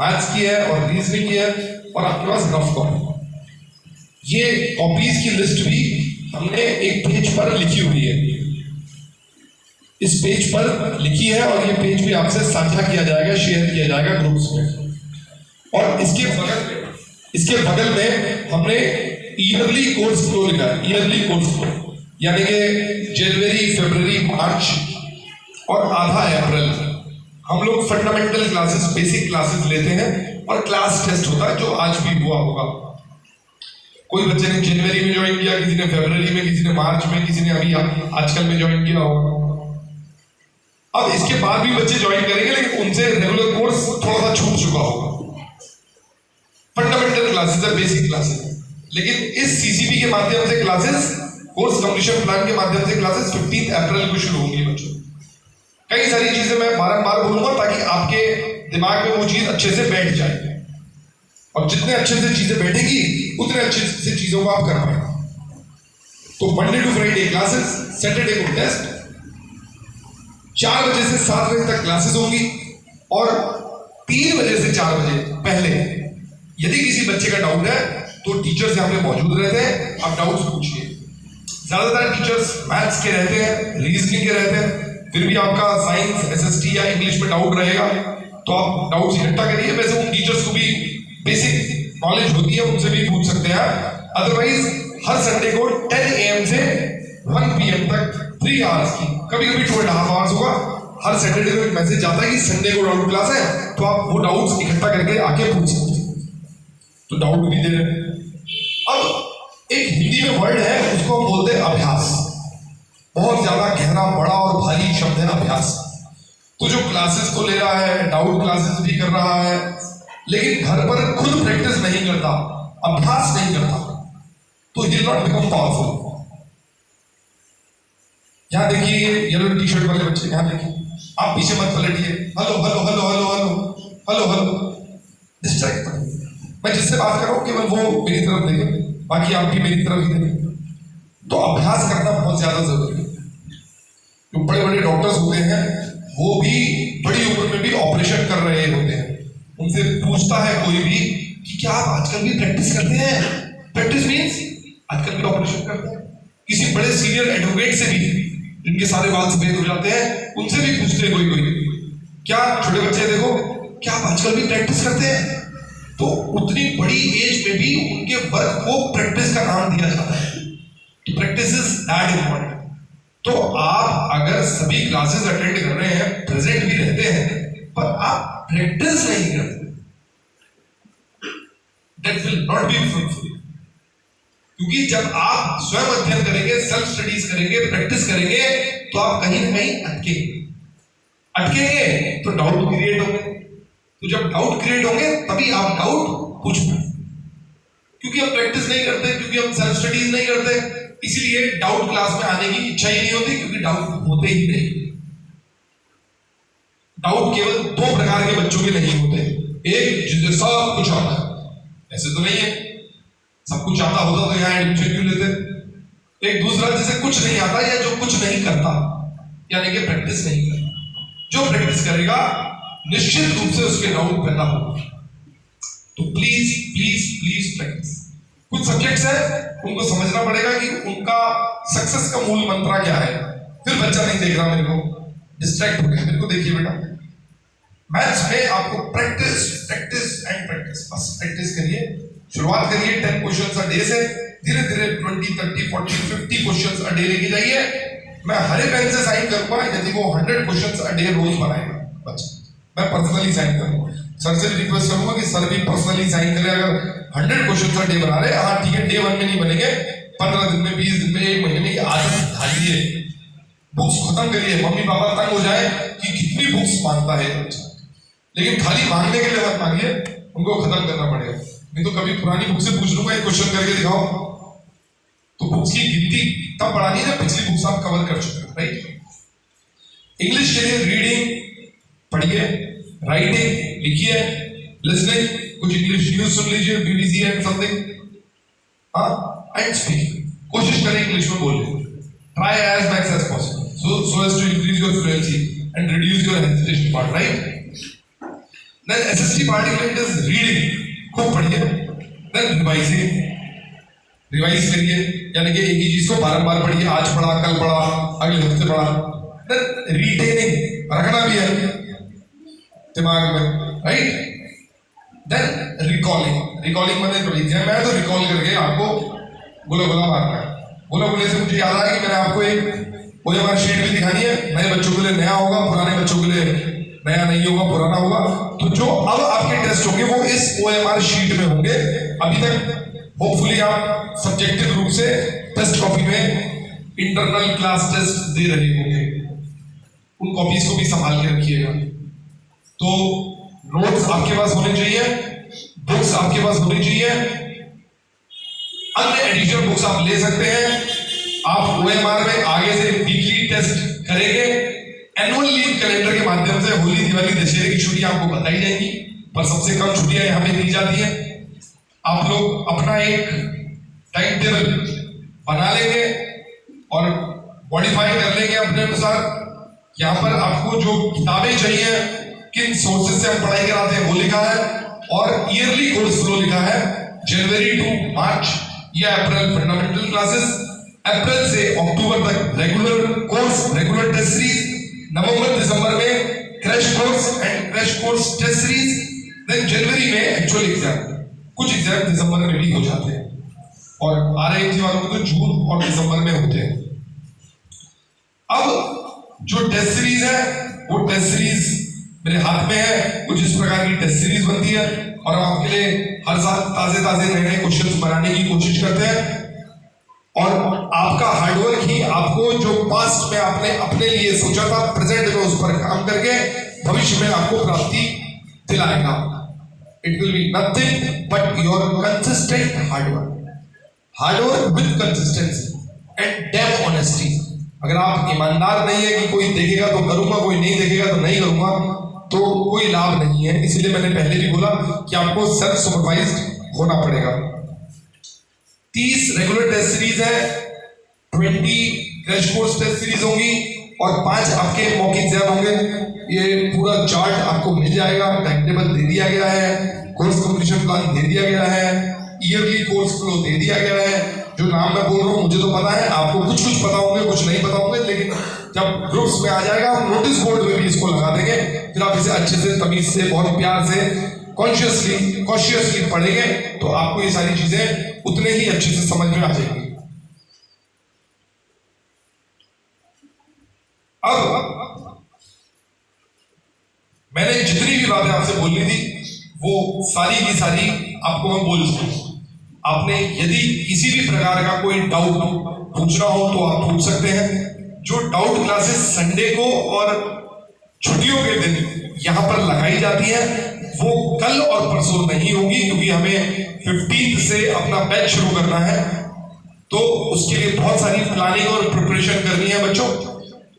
[SPEAKER 1] मैथ्स की है और रीजनिंग की है, और आपके पास रफ कॉपी। ये कॉपीज की लिस्ट भी हमने एक पेज पर लिखी हुई है, इस पेज पर लिखी है, और ये पेज भी आपसे साझा किया जाएगा, शेयर किया जाएगा ग्रुप्स में। और इसके बगल में हमने ईयरली कोर्स फ्लो लिखा है, ईयरली कोर्स फ्लो, यानी कि जनवरी, फरवरी, मार्च और आधा अप्रैल हम लोग फंडामेंटल क्लासेस, बेसिक क्लासेस लेते हैं और क्लास टेस्ट होता है जो आज भी हुआ होगा। कोई बच्चे ने जनवरी में ज्वाइन किया, किसी ने फरवरी में, किसी ने मार्च में, किसी ने अभी आजकल में ज्वाइन किया होगा। अब इसके बाद भी बच्चे ज्वाइन करेंगे, लेकिन उनसे रेगुलर कोर्स थोड़ा सा छूट चुका होगा। फंडामेंटल क्लासेस है, बेसिक क्लासेस, लेकिन इस सीसीपी के माध्यम से क्लासेस, कोर्स कंप्लीशन प्लान के माध्यम से क्लासेस 15 अप्रैल को शुरू होंगी बच्चों। कई सारी चीजें मैं बारंबार बोलूंगा ताकि आपके दिमाग में वो चीज अच्छे से बैठ जाए, और जितने अच्छे से चीजें बैठेगी उतने अच्छे से चीजों को आप कर पाएंगे। तो Monday to Friday classes, Saturday को टेस्ट, 4 बजे से 7 बजे तक क्लासेस होंगी, और 3 बजे से 4 बजे पहले यदि किसी बच्चे का डाउट है तो टीचर्स यहाँ पे मौजूद रहते हैं, आप डाउट्स पूछिए। ज्यादातर टीचर्स मैथ्स के रहते हैं, रीजनिंग के रहते हैं, फिर भी आपका साइंस, एसएसटी या इंग्लिश में डाउट रहेगा तो आप डाउट्स इकट्ठा करिए। वैसे उन टीचर्स को भी बेसिक नॉलेज होती है, उनसे भी पूछ सकते हैं। अदरवाइज हर संडे को 10 AM से 1 PM तक 3 आवर्स की, कभी कभी 2.5 आवर्स होगा, हर सैटरडे को एक मैसेज आता है कि संडे को डाउट क्लास है, तो आप वो डाउट्स इकट्ठा करके आके पूछ सकते हैं। तो डाउट भी दे रहे हैं। अब एक हिंदी में वर्ड है, उसको हम बोलते हैं अभ्यास। बहुत ज्यादा गहरा, बड़ा और भारी शब्द है अभ्यास। तो जो क्लासेस तो ले रहा है, डाउट क्लासेस भी कर रहा है, लेकिन घर पर खुद प्रैक्टिस नहीं करता, अभ्यास नहीं करता, तो he will not become powerful. यहां देखिए येलो टी शर्ट वाले बच्चे, यहां देखिए, आप पीछे मत पलटिए, hello hello hello hello hello hello hello, distract मत। मैं जिससे बात कर रहा हूं केवल वो मेरी तरफ देखे, बाकी आप भी मेरी तरफ ही देखें। तो अभ्यास करना बहुत ज्यादा जरूरी है। जो बड़े बड़े डॉक्टर्स होते हैं वो भी बड़ी उम्र में भी ऑपरेशन कर रहे होते हैं, उनसे पूछता है कोई भी कि क्या आप आजकल भी प्रैक्टिस करते हैं? प्रैक्टिस मीन्स आजकल भी ऑपरेशन करते हैं। किसी बड़े सीनियर एडवोकेट से भी, जिनके सारे बाल सफेद हो जाते हैं, उनसे भी पूछते हैं कोई कोई, क्या छोटे बच्चे देखो, क्या आप आजकल भी प्रैक्टिस करते हैं? तो उतनी बड़ी एज में भी उनके वर्क को प्रैक्टिस का नाम दिया जाता है। Practice is that important. तो आप अगर सभी क्लासेस अटेंड कर रहे हैं, प्रेजेंट भी रहते हैं, पर आप प्रैक्टिस नहीं करते, that will not be fruitful. क्योंकि जब आप स्वयं अध्ययन करेंगे, सेल्फ स्टडीज करेंगे, प्रैक्टिस करेंगे, तो आप कहीं ना कहीं अटकेंगे तो डाउट क्रिएट होंगे। तो जब डाउट क्रिएट होंगे तभी आप डाउट पूछ पाएंगे। क्योंकि हम प्रैक्टिस नहीं करते, क्योंकि हम सेल्फ स्टडीज नहीं करते, इसीलिए डाउट क्लास में आने की इच्छा ही नहीं होती, क्योंकि डाउट होते ही नहीं। डाउट केवल 2 प्रकार के बच्चों के नहीं होते, एक जिसे सब कुछ आता है, ऐसे तो नहीं है, सब कुछ आता होता तो यहाँ एडमिशन क्यों लेते। एक दूसरा जिसे कुछ नहीं आता या जो कुछ नहीं करता, यानी कि प्रैक्टिस नहीं करता। जो प्रैक्टिस करेगा निश्चित रूप से उसके डाउट पैदा होगा। तो प्लीज प्लीज प्लीज प्रैक्टिस। कुछ सब्जेक्ट्स है उनको समझना पड़ेगा कि उनका सक्सेस का मूल मंत्र क्या है। फिर बच्चा नहीं देख रहा मेरे को, डिस्ट्रैक्ट हो गया, मेरे को देखिए बेटा, मैथ्स में आपको प्रैक्टिस प्रैक्टिस एंड प्रैक्टिस, बस प्रैक्टिस करिए। शुरुआत करिए 10 क्वेश्चंस अ डे से, धीरे धीरे 20, 30, 40, 50 क्वेश्चंस अ डे लेके जाइए। मैं हरे पेन से साइन करूंगा यदि वो 100 क्वेश्चंस अ डे रोज बनाएगा बच्चा, मैं पर्सनली साइन करूंगा। सर से भी रिक्वेस्ट करूंगा कि सर भी पर्सनली साइन करें। अगर 100 क्वेश्चन पर डे बना रहे, हाँ ठीक है, डे 1 में नहीं बनेंगे, 15 दिन में, 20 दिन में, 1 महीने में, ये आदत डालिए। बुक्स खत्म करिए। मम्मी पापा तंग हो जाए कि कितनी बुक्स मांगता है बच्चा, लेकिन खाली मांगने के लिए मत मांगिए, उनको खत्म करना पड़ेगा। नहीं तो कभी पुरानी बुक से पूछ लूंगा एक क्वेश्चन करके दिखाओ, तो बुक्स की गिनती तब बढ़ानी है जब पिछली बुक्स आप कवर कर चुके हो, राइट। इंग्लिश के लिए रीडिंग पढ़िए, राइटिंग लिखिए, लिसनिंग कुछ इंग्लिश न्यूज सुन लीजिए, BBC and something, and speaking कोशिश करें इंग्लिश में बोलने। Try as max as possible so as to increase your fluency and reduce your hesitation part, right? Then SST part is reading, खूब पढ़िए। Then revising, revise करिए, यानी कि एक ही चीज को बार-बार पढ़िए, आज पढ़ा, कल पढ़ा, अगले हफ्ते पढ़ा। Then retaining, रखना भी है दिमाग में, राइट। देन रिकॉलिंग मतलब मैं तो रिकॉल करके आपको गोला मारना है। गोला से मुझे याद आया कि मैंने आपको एक OMR शीट भी दिखानी है, नए बच्चों के लिए नया होगा, पुराने बच्चों के लिए नया नहीं होगा, पुराना होगा। तो जो अब आपके टेस्ट होंगे वो इस OMR शीट में होंगे। अभी तक होपफुली आप सब्जेक्टिव रूप से टेस्ट कॉपी में इंटरनल क्लास टेस्ट दे रहे होंगे, उन कॉपीज को भी संभाल के रखिएगा। तो नोट्स आपके पास होने चाहिए, बुक्स आपके पास होनी चाहिए, अन्य एडिशनल बुक्स आप ले सकते हैं। आप OMR में आगे से वीकली टेस्ट करेंगे। एनुअल लीव कैलेंडर के माध्यम से होली, दिवाली, दशहरे की छुट्टियां आपको बताई जाएंगी, पर सबसे कम छुट्टियां यहां पे दी जाती हैं। आप लोग अपना एक टाइम टेबल बना लेंगे और मॉडिफाई कर लेंगे अपने अनुसार। यहाँ पर आपको जो किताबें चाहिए, किन सोर्सेज से हम पढ़ाई कराते हैं वो लिखा है, और ईयरली कोर्स फ्लो लिखा है। जनवरी टू मार्च या अप्रैल फंडामेंटल क्लासेस, अप्रैल से अक्टूबर तक regular course, regular test series, नवंबर दिसंबर में crash course and crash course test series, then जनवरी में एक्चुअल एग्जाम। कुछ एग्जाम दिसंबर में भी हो जाते हैं और RIT वालों को तो जून और दिसंबर में होते हैं। अब जो टेस्ट सीरीज है वो टेस्ट सीरीज मेरे हाथ में है। कुछ इस प्रकार की टेस्ट सीरीज बनती है और हम आपके लिए हर साल ताजे ताजे नए नए क्वेश्चंस बनाने की कोशिश करते हैं। और आपका हार्डवर्क ही आपको जो पास्ट में आपने अपने लिए सोचा था, प्रेजेंट में उस पर काम करके भविष्य में आपको प्राप्ति दिलाएगा। It will be nothing but your consistent hard work with consistency and dam honesty. अगर आप ईमानदार नहीं है कि कोई देखेगा तो करूंगा, कोई नहीं देखेगा तो नहीं करूंगा, तो कोई लाभ नहीं है। इसलिए मैंने पहले भी बोला कि आपको सेल्फ सुपरवाइज्ड होना पड़ेगा। 30 रेगुलर टेस्ट सीरीज है, 20 क्रैश कोर्स टेस्ट सीरीज होंगी और 5 आपके मॉक एग्जाम होंगे। ये पूरा चार्ट आपको मिल जाएगा, टाइम टेबल दे दिया गया है, कोर्स कंप्लीशन प्लान दे दिया गया है, ईयरली कोर्स फ्लो दे दिया गया है। जो नाम मैं बोल रहा हूँ मुझे तो पता है, आपको कुछ पता होंगे, कुछ नहीं पता होंगे, लेकिन जब ग्रुप्स में आ जाएगा हम नोटिस बोर्ड में भी इसको लगा देंगे। फिर आप इसे अच्छे से, तमीज से, बहुत प्यार से, कॉन्शियसली पढ़ेंगे तो आपको ये सारी चीजें उतने ही अच्छे से समझ में आ जाएंगी। अब मैंने जितनी भी बातें आपसे बोलनी थी वो सारी की सारी आपको मैं बोल चुका हूं। आपने यदि किसी भी प्रकार का कोई डाउट पूछना हो तो आप पूछ सकते हैं। जो डाउट क्लासेस संडे को और छुट्टियों के दिन यहां पर लगाई जाती है वो कल और परसों नहीं होगी, क्योंकि हमें 15 से अपना बैच शुरू करना है। तो उसके लिए बहुत सारी प्लानिंग और प्रिपरेशन करनी है बच्चों।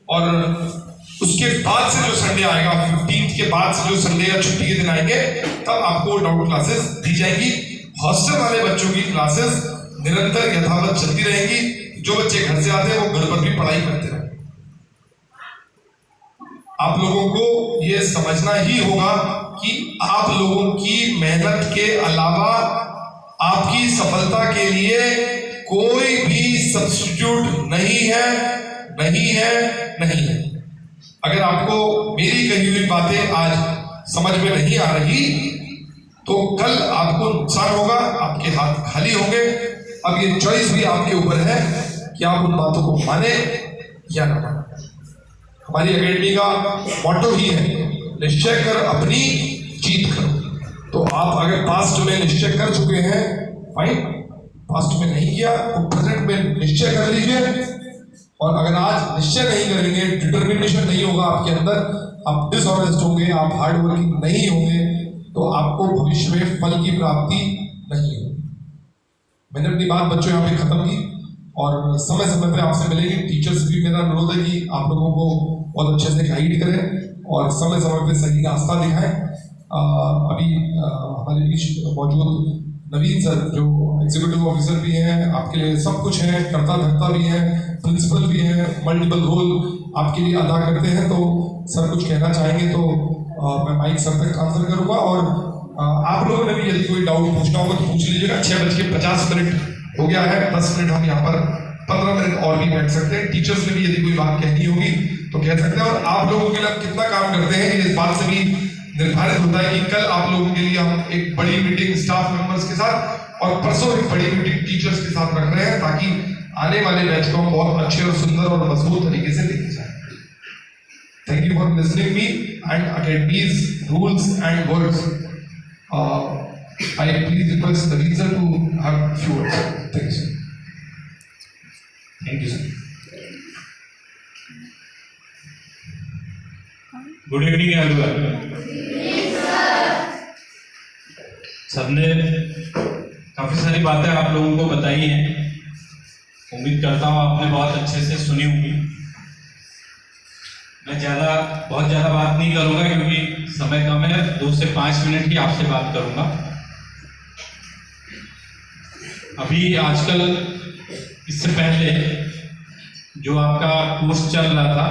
[SPEAKER 1] और उसके बाद से जो संडे आएगा, 15 के बाद से जो संडे या छुट्टी के दिन आएंगे, तब आपको डाउट क्लासेस दी जाएंगी। हॉस्टल वाले बच्चों की क्लासेस निरंतर यथावत चलती रहेंगी। जो बच्चे घर से आते हैं वो घर पर भी पढ़ाई करते रहेंगे। आप लोगों को ये समझना ही होगा कि आप लोगों की मेहनत के अलावा आपकी सफलता के लिए कोई भी सब्स्टिट्यूट नहीं है। अगर आपको मेरी कही हुई बातें आज समझ में नहीं आ रही तो कल आपको नुकसान होगा, आपके हाथ खाली होंगे। अब ये चॉइस भी आपके ऊपर है कि आप उन बातों को माने या ना माने। हमारी एकेडमी का मोटो ही है, निश्चय कर अपनी जीत करो। तो आप अगर पास्ट में निश्चय कर चुके हैं, फाइन। पास्ट में नहीं किया तो प्रेजेंट में निश्चय कर लीजिए। और अगर आज निश्चय नहीं करेंगे, डिटर्मिनेशन नहीं होगा आपके अंदर, आप डिसऑनेस्ट होंगे, आप हार्ड वर्किंग नहीं होंगे, तो आपको भविष्य में फल की प्राप्ति नहीं होगी। मैंने अपनी बात बच्चों यहाँ पे खत्म की और समय समय पे आपसे मिलेगी। टीचर्स भी मेरा अनुरोध है कि आप लोगों को बहुत अच्छे से गाइड करें और समय समय पे सही रास्ता दिखाएं। अभी हमारे बीच मौजूद नवीन सर जो एग्जीक्यूटिव ऑफिसर भी हैं, आपके लिए सब कुछ है, कर्ता धर्ता भी है, प्रिंसिपल भी है, मल्टीपल रोल आपके लिए अदा करते हैं। तो सर कुछ कहना चाहेंगे तो मैं माइक सर तक ट्रांसफर करूंगा। और आप लोगों ने भी यदि कोई डाउट पूछना होगा तो पूछ लीजिएगा। 6:50 हो गया है, 10 मिनट हम यहाँ पर 15 मिनट और भी बैठ सकते हैं। टीचर्स ने भी यदि कोई बात कहनी होगी तो कह सकते हैं। और आप लोगों के लिए कितना काम करते हैं इस बात से भी निर्धारित होता है कि कल आप लोगों के लिए हम एक बड़ी मीटिंग स्टाफ मेंबर्स के साथ और परसों एक बड़ी मीटिंग टीचर्स के साथ रख रहे हैं, ताकि आने वाले बैच को हम बहुत अच्छे और सुंदर और मजबूत तरीके से लेके जाए। Thank you for listening me and academies rules and words. I please request Naveen sir to have a few words. Thank you, sir.
[SPEAKER 2] Thank you, sir. Good evening, everyone. सबने काफी सारी बातें आप लोगों को बताई हैं। उम्मीद करता हूँ आपने बहुत अच्छे से सुनी होगी। मैं बहुत ज़्यादा बात नहीं करूँगा क्योंकि समय कम है। 2 से 5 मिनट ही आपसे बात करूँगा। अभी आजकल इससे पहले जो आपका कोर्स चल रहा था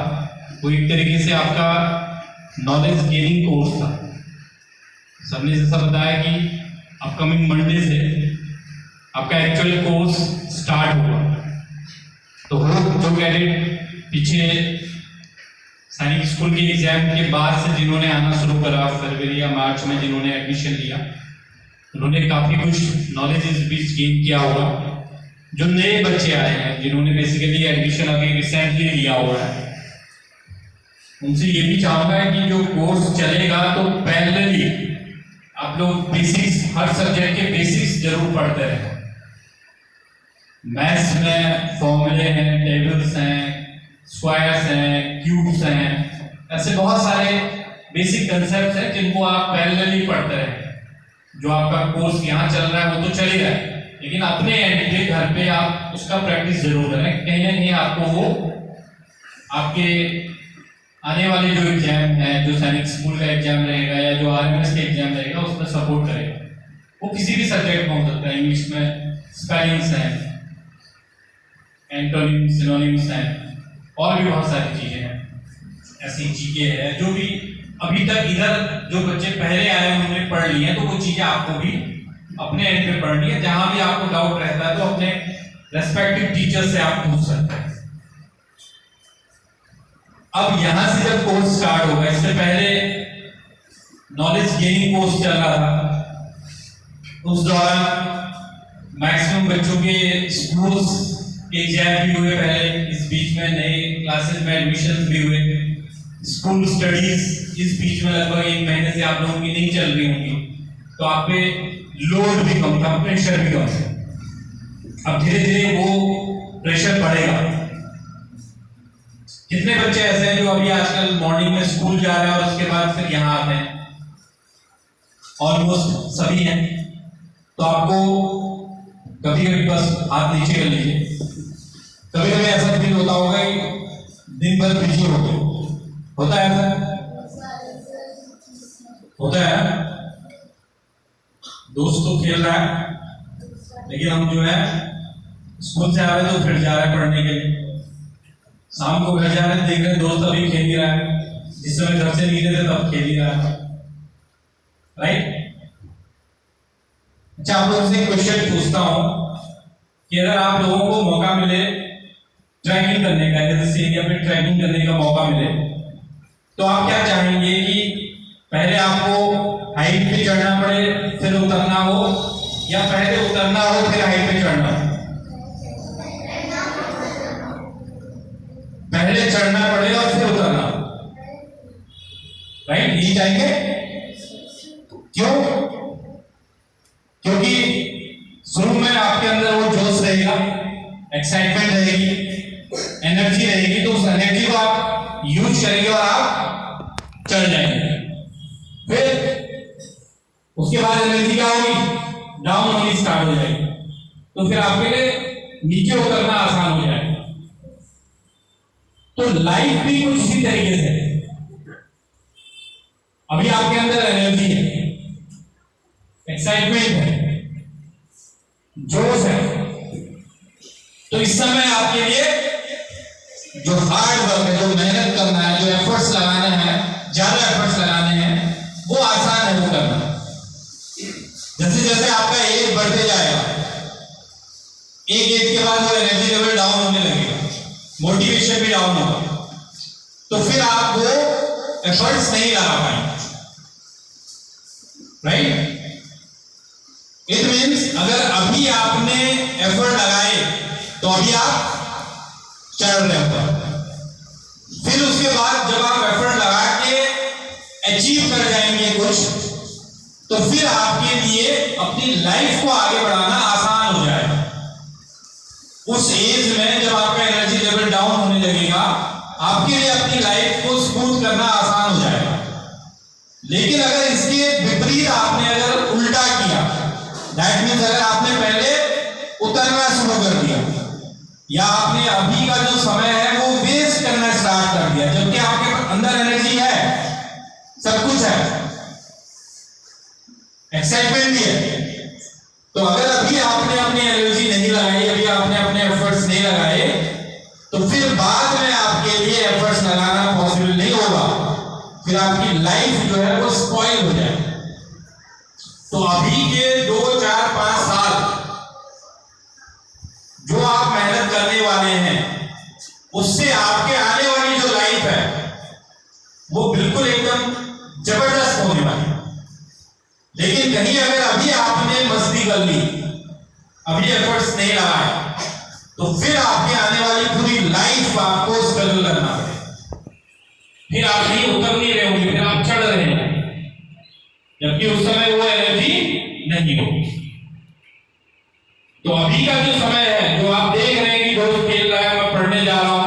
[SPEAKER 2] वो एक तरीके से आपका नॉलेज गेनिंग कोर्स था। सबने जैसा बताया कि अपकमिंग मंडे से आपका एक्चुअल कोर्स स्टार्ट होगा। तो जो कैडेट पीछे सैनिक स्कूल के एग्जाम के बाद से जिन्होंने आना शुरू करा, फरवरी या मार्च में जिन्होंने एडमिशन लिया, उन्होंने काफ़ी कुछ नॉलेज इस बीच गेन किया होगा। जो नए बच्चे आए हैं जिन्होंने बेसिकली एडमिशन अभी रिसेंटली लिया हुआ है, उनसे ये भी चाहूँगा कि जो कोर्स चलेगा तो पैरेलली आप लोग बेसिक्स, हर सब्जेक्ट के बेसिक्स जरूर पढ़ते रहें। मैथ्स में फॉर्मूले हैं, टेबल्स हैं, स्क्वायर्स हैं, क्यूब्स हैं, ऐसे बहुत सारे बेसिक कंसेप्ट हैं जिनको आप पैरेलली पढ़ते रहें। जो आपका कोर्स यहाँ चल रहा है वो तो चल ही रहा है, लेकिन अपने एंड पे घर पे आप उसका प्रैक्टिस जरूर करें। कहीं ना कहीं आपको वो आपके आने वाले जो एग्जाम है, जो सैनिक स्कूल का एग्जाम रहेगा या जो आर्मी का एग्जाम रहेगा, उसमें सपोर्ट करेगा। वो किसी भी सब्जेक्ट में हो सकता है। इंग्लिश में स्पेलिंग्स हैं, एंटोनिम, सिनोनिम्स हैं, और भी बहुत सारी चीजें हैं, ऐसी जीके है जो भी अभी तक इधर जो बच्चे पहले आए उन्होंने पढ़ ली है। तो वो चीजें आपको भी अपने एंड पे पढ़नी है। जहां भी आपको डाउट रहता है तो अपने रेस्पेक्टिव टीचर से आप पूछ सकते हैं। अब यहां से जब कोर्स स्टार्ट होगा, इससे पहले नॉलेज गेनिंग कोर्स चल रहा था, उस दौरान मैक्सिमम बच्चों के स्कूल्स एग्जाम भी हुए पहले, इस बीच में नए क्लासेस में एडमिशन भी हुए। स्कूल स्टडीज इस बीच में लगभग 1 महीने से आप लोगों की नहीं चल रही होंगी, तो आप पे लोड भी कम था, प्रेशर भी कम था। अब धीरे धीरे वो प्रेशर बढ़ेगा। कितने बच्चे ऐसे हैं जो अभी आजकल मॉर्निंग में स्कूल जा रहे हैं और उसके बाद फिर यहाँ आते हैं? ऑलमोस्ट सभी हैं। तो आपको कभी कभी बस हाथ नीचे कर लीजिए। कभी कभी ऐसा फील होता होगा कि दिन भर बिजी हो गए, होता है ऐसा? होता है। दोस्त तो खेल रहा है, लेकिन हम जो है स्कूल से आ रहे तो फिर जा रहे हैं पढ़ने के लिए। शाम को घर जा रहे देख रहे दोस्त अभी खेल ही रहा है, जिस समय घर से निकले थे तब खेल ही रहा है, राइट? अच्छा, आप लोगों से क्वेश्चन पूछता हूं कि अगर आप लोगों को मौका मिले ट्रैकिंग करने का, जैसे या फिर ट्रैकिंग करने का मौका मिले, तो आप क्या चाहेंगे कि पहले आपको हाइट पे चढ़ना पड़े फिर उतरना हो, या पहले उतरना हो फिर हाइट पे चढ़ना हो? पहले चढ़ना पड़े और फिर उतरना हो, राइट? यही चाहेंगे। क्यों? क्योंकि शुरू में आपके अंदर वो जोश रहेगा, एक्साइटमेंट रहेगी, एनर्जी रहेगी, तो उस एनर्जी को आप यूज करेंगे और आप चढ़ जाएंगे। फिर उसके बाद एनर्जी क्या होगी? डाउन होनी स्टार्ट हो जाएगी। तो फिर आपके लिए नीचे उतरना आसान हो जाएगा। तो लाइफ भी कुछ इसी तरीके से है। अभी आपके अंदर एनर्जी है, एक्साइटमेंट है, जोश है, तो इस समय आपके लिए जो हार्ड वर्क है, जो मेहनत करना है, जो एफर्ट्स लगाने हैं, ज्यादा एफर्ट्स लगाने हैं, वो आसान है वो करना। जैसे जैसे आपका एज बढ़ते जाएगा, एक एज के बाद वो एनर्जी लेवल डाउन होने लगेगा, मोटिवेशन भी डाउन होगा, तो फिर आप वो एफर्ट्स नहीं लगा पाएंगे, राइट? इट मीन्स अगर अभी आपने एफर्ट लगाए तो अभी आप चढ़ रहे हो, फिर उसके बाद जब आप एफर्ट
[SPEAKER 3] कुछ, तो फिर आपके लिए अपनी लाइफ को आगे बढ़ाना आसान हो जाएगा। उस एज में जब आपका एनर्जी लेवल डाउन होने लगेगा, आपके लिए अपनी लाइफ को स्मूथ करना आसान हो जाएगा। लेकिन अगर इसके विपरीत आपने अगर उल्टा किया, दैट मीन्स अगर आपने पहले उतरना शुरू कर दिया या आपने अभी का जो समय है वो वेस्ट करना स्टार्ट कर दिया, जबकि आपके अंदर एनर्जी है, सब कुछ है, एक्साइटमेंट भी है, तो अगर अभी आपने अपनी एनर्जी नहीं लगाई, अभी आपने अपने एफर्ट्स नहीं लगाए, तो फिर बाद में आपके लिए एफर्ट्स लगाना पॉसिबल नहीं होगा, फिर आपकी लाइफ जो है वो स्पॉइल हो जाए। तो अभी के 2, 4, 5 साल जो आप मेहनत करने वाले हैं, उससे आपके आने वाली जो लाइफ है वो बिल्कुल एकदम जबरदस्त होने वाली है। लेकिन कहीं अगर अभी आपने मस्ती कर ली, अभी एफर्ट्स नहीं लगाए, तो फिर आपके आने वाली पूरी लाइफ आपको स्ट्रगल करना पड़ेगा। फिर आप नहीं उतर नहीं रहे होंगे, फिर आप चढ़ रहे हैं, जबकि उस समय वो एनर्जी नहीं होगी। तो अभी का जो समय है, जो आप देख रहे हैं कि दोस्त खेल रहा है, मैं पढ़ने जा रहा हूं,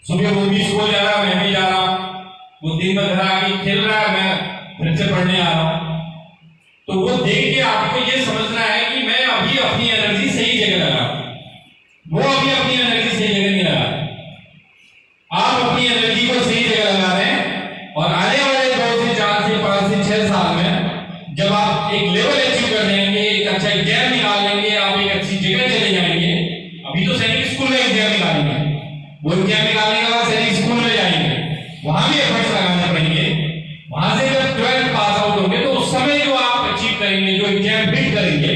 [SPEAKER 3] सुबह वो भी स्कूल जा रहा है, मैं भी जा रहा हूं, वो दिन में घर आके खेल रहा है, मैं फिर से पढ़ने आ रहा हूं, तो वो देख के आपको ये समझना है कि मैं अभी अपनी एनर्जी सही जगह लगा, वो अभी अपनी एनर्जी सही जगह नहीं लगा। आप अपनी एनर्जी को सही जगह लगा रहे हैं, और आने वाले 2 से 4 से 5 से 6 साल में जब आप एक लेवल अचीव कर लेंगे, एक अच्छा एग्जाम निकाल लेंगे, आप एक अच्छी जगह चले जाएंगे। अभी तो सैनिक स्कूल में एग्जाम निकालेंगे, वो एग्जाम निकालने के बाद सैनिक स्कूल में जाएंगे, वहां भी एफर्ट्स लगाने पड़ेंगे। वहां से जब 12th पास आउट होंगे, तो उस समय जो आप अचीव करेंगे, जो एग्जाम बीट करेंगे,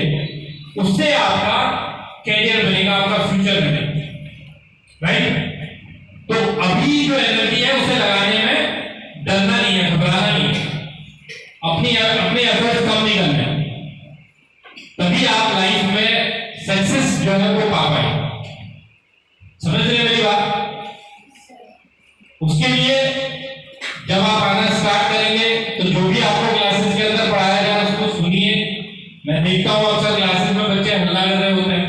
[SPEAKER 3] उससे आपका कैरियर बनेगा, आपका फ्यूचर बनेगा, राइट। तो अभी जो एनर्जी है उसे लगाने में डरना नहीं है, घबराना नहीं है, अपने एफर्ट कम नहीं करना है, तभी आप लाइफ में सक्सेस जो है वो पा पाएंगे। समझ रहे मेरी बात? उसके लिए जब आप आना स्टार्ट करेंगे, तो जो भी आपको क्लासेस के अंदर पढ़ाया जाए उसको सुनिए। मैं देखता हूँ अक्सर क्लासेस में बच्चे हल्ला कर रहे होते हैं,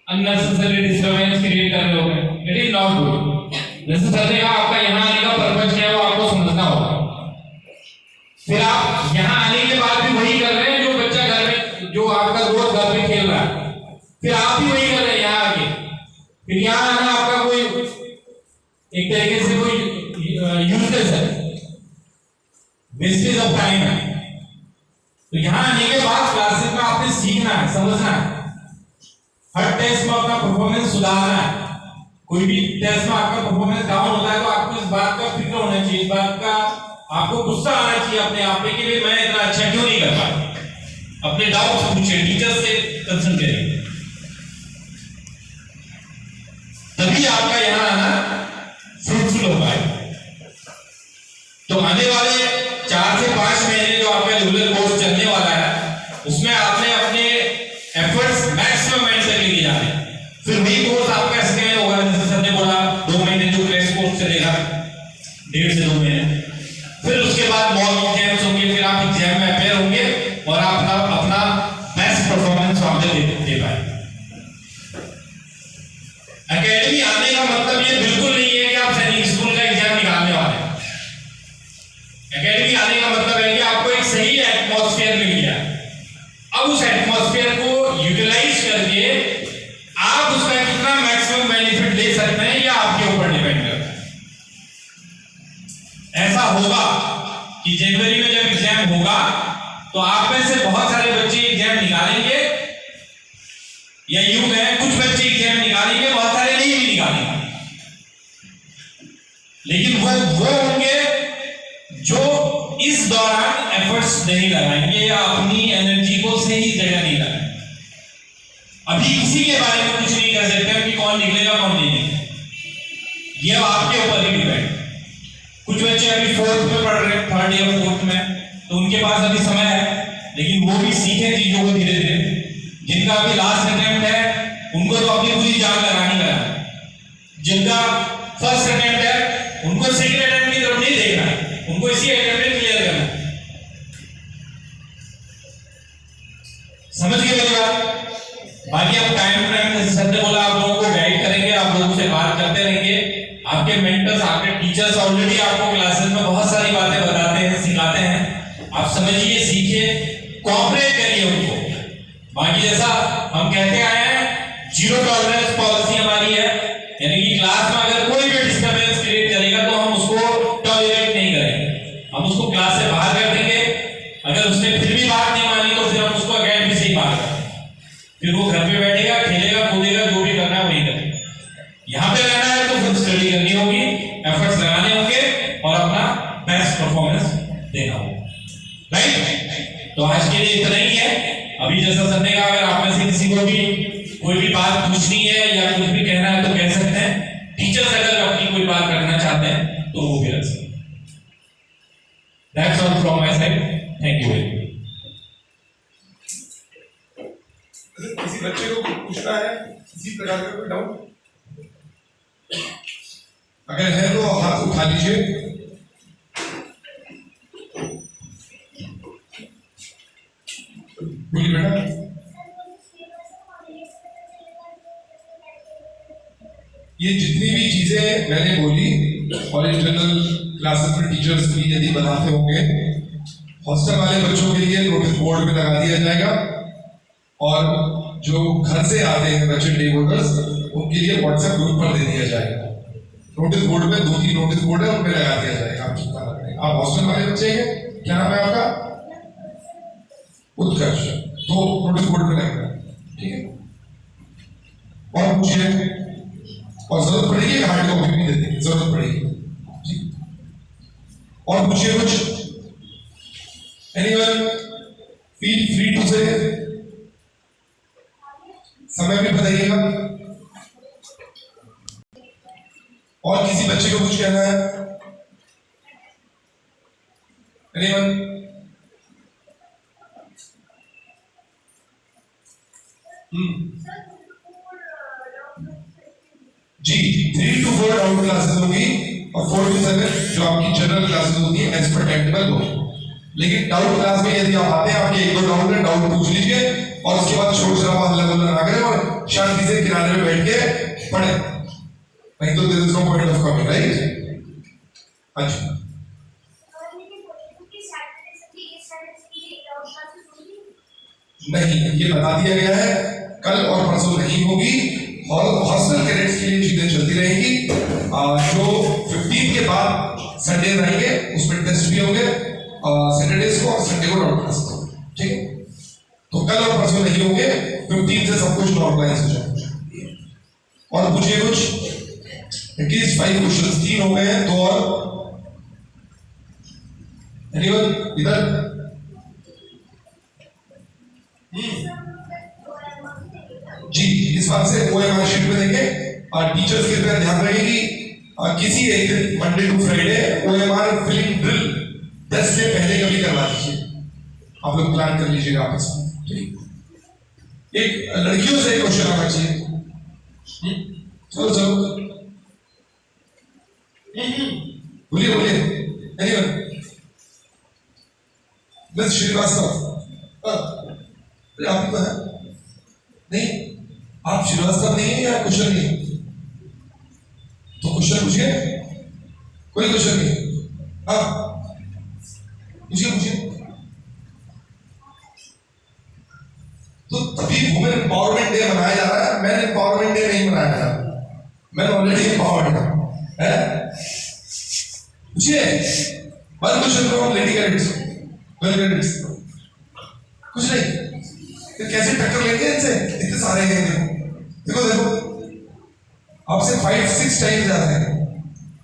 [SPEAKER 3] अननेसेसरी डिस्टर्बेंस क्रिएट कर रहे होते हैं, इट इज नॉट गुड। जैसे सर ने कहा, आपका यहाँ आने का पर्पस क्या है वो आपको समझना होगा। फिर आप यहाँ आने के बाद भी वही कर रहे हैं जो बच्चा घर में, जो आपका दोस्त घर में खेल रहा है, फिर आप भी वही कर रहे हैं यहाँ आके। फिर यहाँ आना आपका कोई एक तरीके से कोई यूजलेस है, वेस्टेज ऑफ टाइम है। तो यहाँ आने के बाद क्लासेस में आपने सीखना है, समझना है, हर टेस्ट में अपना परफॉर्मेंस सुधारना है। कोई भी टेस्ट में आपका परफॉर्मेंस डाउन होता है, तो आपको इस बात का फिक्र होना चाहिए, इस बात का आपको गुस्सा आना चाहिए अपने आप पे कि मैं इतना अच्छा क्यों नहीं कर पाया। अपने डाउट्स पूछिए, टीचर से कंसल्ट करिए, तभी आपका यहाँ आना फ्रूटफुल हो पाएगा। तो आने वाले 4 से 5 महीने जो आपका रेगुलर कोर्स चलने वाला है, उसमें आपने अपने एफर्ट्स मैक्सिमम एंड तक लेके जाने। फिर वही कोर्स आपका एक्सटेंड होगा, जैसे सर ने बोला 2 महीने जो क्रैश कोर्स चलेगा, 1.5 से 2 महीने, फिर उसके बाद मॉक एग्जाम्स होंगे, फिर आप एग्जाम में अपेयर होंगे और आप अपना बेस्ट परफॉर्मेंस वहां पे दे पाएंगे। एकेडमी आने का मतलब ये बिल्कुल नहीं है कि आप सैनिक स्कूल का एग्जाम निकालने वाले हैं। एकेडमी आने का मतलब है कि आपको एक सही एटमॉस्फेयर मिल गया, अब उस एटमॉस्फेयर को यूटिलाइज करके आप उसका कितना मैक्सिमम बेनिफिट ले सकते हैं, यह आपके ऊपर डिपेंड करता है। ऐसा होगा कि जनवरी में जब एग्जाम होगा, तो आप में से बहुत सारे बच्चे एग्जाम निकालेंगे, या यूं कहें कुछ बच्चे एग्जाम निकालेंगे, बहुत सारे नहीं भी निकालेंगे। लेकिन वो होंगे जो इस दौरान एफर्ट्स नहीं लगाएंगे या अपनी एनर्जी को सही जगह नहीं लगाएंगे। अभी किसी के बारे में कुछ नहीं कह सकते कि कौन निकलेगा कौन नहीं निकलेगा, ये आपके ऊपर ही डिपेंड। कुछ बच्चे अभी 4th में पढ़ रहे हैं, 3rd या 4th में, तो उनके पास अभी समय है, लेकिन वो भी सीखें चीजों को धीरे धीरे। जिनका अभी लास्ट अटेम्प्ट है, उनको तो अपनी पूरी जान लगानी है। जिनका फर्स्ट अटेम्प्ट है, उनको सेकंड अटेम्प्ट की तरफ नहीं देखना है, उनको इसी अटेम्प्ट में क्लियर करना है। समझ गए मेरी बात? बाकी आप टाइम टाइम जैसे सर ने बोला आप लोगों को गाइड करेंगे, आप लोगों से बात करते रहेंगे। आपके मेंटर्स, आपके टीचर्स ऑलरेडी आपको क्लासेस में बहुत सारी बातें बताते हैं, सिखाते हैं। आप समझिए, सीखिए, कोऑपरेट करिए उनको। बाकी जैसा हम कहते आए हैं, जीरो टॉलरेंस पॉलिसी हमारी है, यानी कि क्लास में अगर कोई भी डिस्टर्बेंस क्रिएट करेगा तो हम उसको टॉलरेट नहीं करेंगे, हम उसको क्लास से बाहर कर देंगे। अगर उसने फिर भी बात नहीं मानी तो फिर हम उसको अकेडमी से ही बाहर कर देंगे। फिर वो घर पे बैठेगा, खेलेगा, कूदेगा, जो भी करना है वही करेगा। यहाँ पे रहना है तो फिर स्टडी करनी होगी, एफर्ट्स लगाने होंगे और अपना बेस्ट परफॉर्मेंस देना होगा, राइट? तो आज के लिए इतना ही है। अभी जैसा सर ने कहा, अगर आप में से किसी को भी कोई भी बात पूछनी है या कुछ भी कहना है तो कह सकते हैं। टीचर्स अगर अपनी कोई बात करना चाहते हैं तो वो भी रख सकते हैं। That's all from my side, thank you very much.
[SPEAKER 1] किसी बच्चे को पूछना है किसी प्रकार का कोई डाउट? अगर है तो हाथ उठा लीजिए। बोलिए बेटा। ये जितनी भी चीजें मैंने बोली और इंटरनल क्लासेस में टीचर्स भी यदि बनाते होंगे, हॉस्टल वाले बच्चों के लिए नोटिस बोर्ड में लगा दिया जाएगा और जो घर से आते हैं बच्चे डे बोर्डर्स, उनके लिए व्हाट्सएप ग्रुप पर दे दिया जाएगा। नोटिस बोर्ड में 2-3 नोटिस बोर्ड है, उन पर लगा दिया जाएगा। आप चिंता ना करें। आप हॉस्टल वाले बच्चे हैं, क्या नाम है आपका? उत्कर्ष। तो नोटिस बोर्ड में लगेगा, ठीक है? और पूछिए, और जरूरत पड़ेगी हार्ड कॉपी भी दे देंगे, जरूरत पड़ेगी, ठीक? और पूछिए कुछ। एनीवन फील फ्री टू से। समय भी बताइएगा। और किसी बच्चे को कुछ कहना है? एनीवन? जी, 3 to 4 डाउट क्लासेस होगी और 4 to 7 जो आपकी जनरल क्लासेस होती है एज पर टाइम टेबल होगी। लेकिन डाउट क्लास में यदि आप आते हैं, आपके 1-2 डाउट है, डाउट पूछ लीजिए और उसके बाद शोर शराबा हल्ला गुल्ला ना करें और शांति से किनारे में बैठ के पढ़े, नहीं तो there is no point of coming, right? अच्छा, नहीं, ये बता दिया गया है कल और परसों नहीं होगी। हॉस्टल कैडेट्स के लिए चीजें चलती रहेंगी। जो 15 के बाद संडे आएंगे उसमें टेस्ट भी होंगे, सैटरडेज को और संडे को डाउट क्लास, ठीक है? तो कल और परसों नहीं होंगे, 15 से सब कुछ नॉर्मलाइज हो जाएगा। और पूछिए कुछ। एटलीस्ट 5 क्वेश्चंस 3 हो गए हैं, 2 और। एनीवन इधर? जी, इस बात से OMR शीट में देंगे और टीचर्स के पे ध्यान रखेगी। किसी एक दिन Monday to Friday OMR filling drill 10 से पहले कभी करवा दीजिए। आप लोग प्लान कर लीजिएगा आपस में, ठीक? एक लड़कियों से एक क्वेश्चन आना चाहिए। चलो चलो, बोलिए बोलिए। एनीवन? मिस श्रीवास्तव? आप ही तो है? नहीं, आप श्रीवास्तव नहीं है या क्वेश्चन नहीं? तो क्वेश्चन पूछिए। कोई क्वेश्चन नहीं? हाँ, पूछिए पूछिए। तो तभी वुमेन एम्पावरमेंट डे मनाया जा रहा है, मैन एम्पावरमेंट डे नहीं मनाया जा रहा। मैन ऑलरेडी एम्पावर्ड है। पूछिए। One question from lady cadets. Well cadets, कुछ नहीं? तो कैसे टक्कर लेंगे इनसे? इतने सारे हैं। देखो देखो, आपसे 5-6 टाइम ज्यादा है।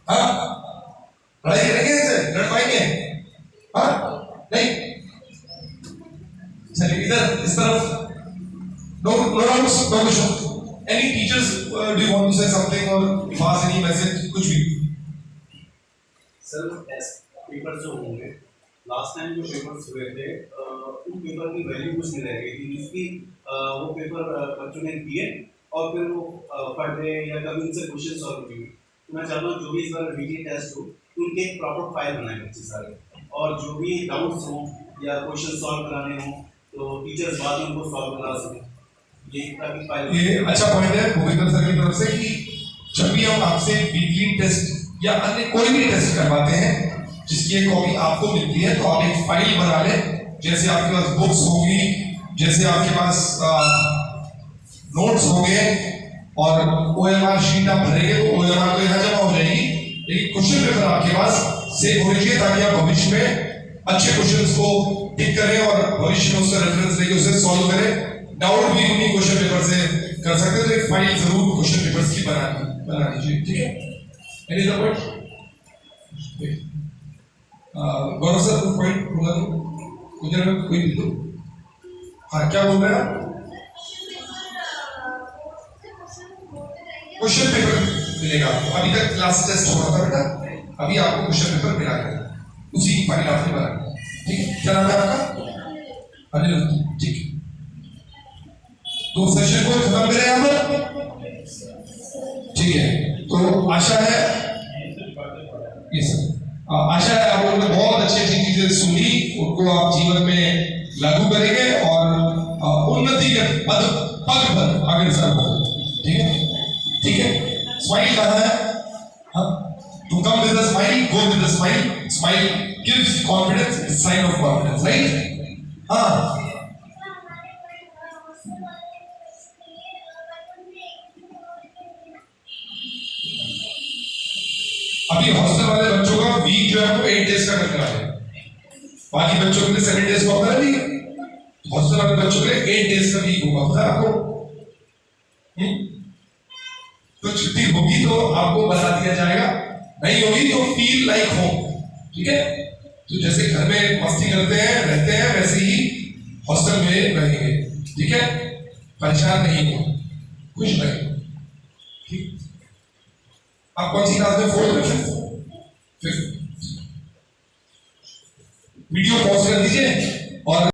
[SPEAKER 1] हाँ, लड़ाई करेंगे इनसे? लड़ पाएंगे? हाँ, नहीं? चलिए इधर इस तरफ। No doubts, no questions. Any teachers, do you want to say something or pass any message? कुछ भी?
[SPEAKER 4] सर, टेस्ट पेपर जो होंगे, लास्ट टाइम जो पेपर्स हुए थे, उन पेपर की वैल्यू कुछ नहीं रह गई थी, जिसकी वो पेपर बच्चों ने दिए और फिर वो पढ़ रहे या कभी उनसे क्वेश्चन सॉल्व किए। तो मैं चाहता हूँ जो भी इस बार वीकली टेस्ट हो, उनके एक प्रॉपर फाइल बनाए बच्चे सारे, और जो भी डाउट्स हों या क्वेश्चन सॉल्व कराने हों तो टीचर्स बाद में उनको सॉल्व करा सकें, ये ताकि फाइल
[SPEAKER 1] ये अच्छा पॉइंट है भूपेंद्र सर की तरफ से कि जब भी हम आपसे वीकली टेस्ट या अन्य कोई भी टेस्ट करवाते हैं जिसकी एक कॉपी आपको मिलती है, तो आप एक फाइल बना लें। जैसे आपके पास बुक्स होगी, जैसे आपके पास नोट्स होंगे और OMR शीट आप भरेंगे तो OMR तो यहाँ जमा हो जाएगी, लेकिन क्वेश्चन पेपर आपके पास सेव होनी चाहिए ताकि आप भविष्य में अच्छे क्वेश्चंस को टिक करें और भविष्य में उसका रेफरेंस लेके उसे सॉल्व करें। डाउट भी उन्हीं क्वेश्चन पेपर से कर सकते हैं, तो एक फाइल जरूर क्वेश्चन पेपर्स की बना लीजिए, ठीक है। Any other point? Gaurav sir कोई पॉइंट बोला तो उधर में कोई भी हाँ क्या बोल रहे हैं आप? क्वेश्चन पेपर मिलेगा आपको, अभी तक क्लास टेस्ट हो रहा था बेटा, अभी आपको क्वेश्चन पेपर मिला है, उसी की फाइल आपने बना, ठीक है। क्या नाम है आपका? अनिल, ठीक है। तो सेशन को खत्म करें यहाँ पर, ठीक है। तो आशा है ये सर आशा है आप लोगों ने बहुत अच्छी अच्छी चीजें सुनी, उनको आप जीवन में लागू करेंगे और उन्नति के पद पर अग्रसर होंगे, ठीक है, ठीक है। स्माइल कहाँ है? हाँ, to come with a smile, go with a smile. Smile gives confidence, it's sign of confidence, right? हाँ, अभी हॉस्टल वाले बच्चों का वीक जो है वो 8 डेज का करने वाले हैं, बाकी बच्चों के लिए 7 डेज का होता है, नहीं? हॉस्टल वाले बच्चों के लिए 8 डेज का वीक होगा, पता है आपको? तो छुट्टी होगी तो आपको बता दिया जाएगा, नहीं होगी तो फील लाइक होम, ठीक है। तो जैसे घर में मस्ती करते हैं रहते हैं वैसे ही हॉस्टल में रहेंगे, ठीक है। परेशान नहीं हो, खुश रहेंगे, ठीक। आप कौन सी क्लास में? 4th में? 5th। वीडियो पॉज कर दीजिए और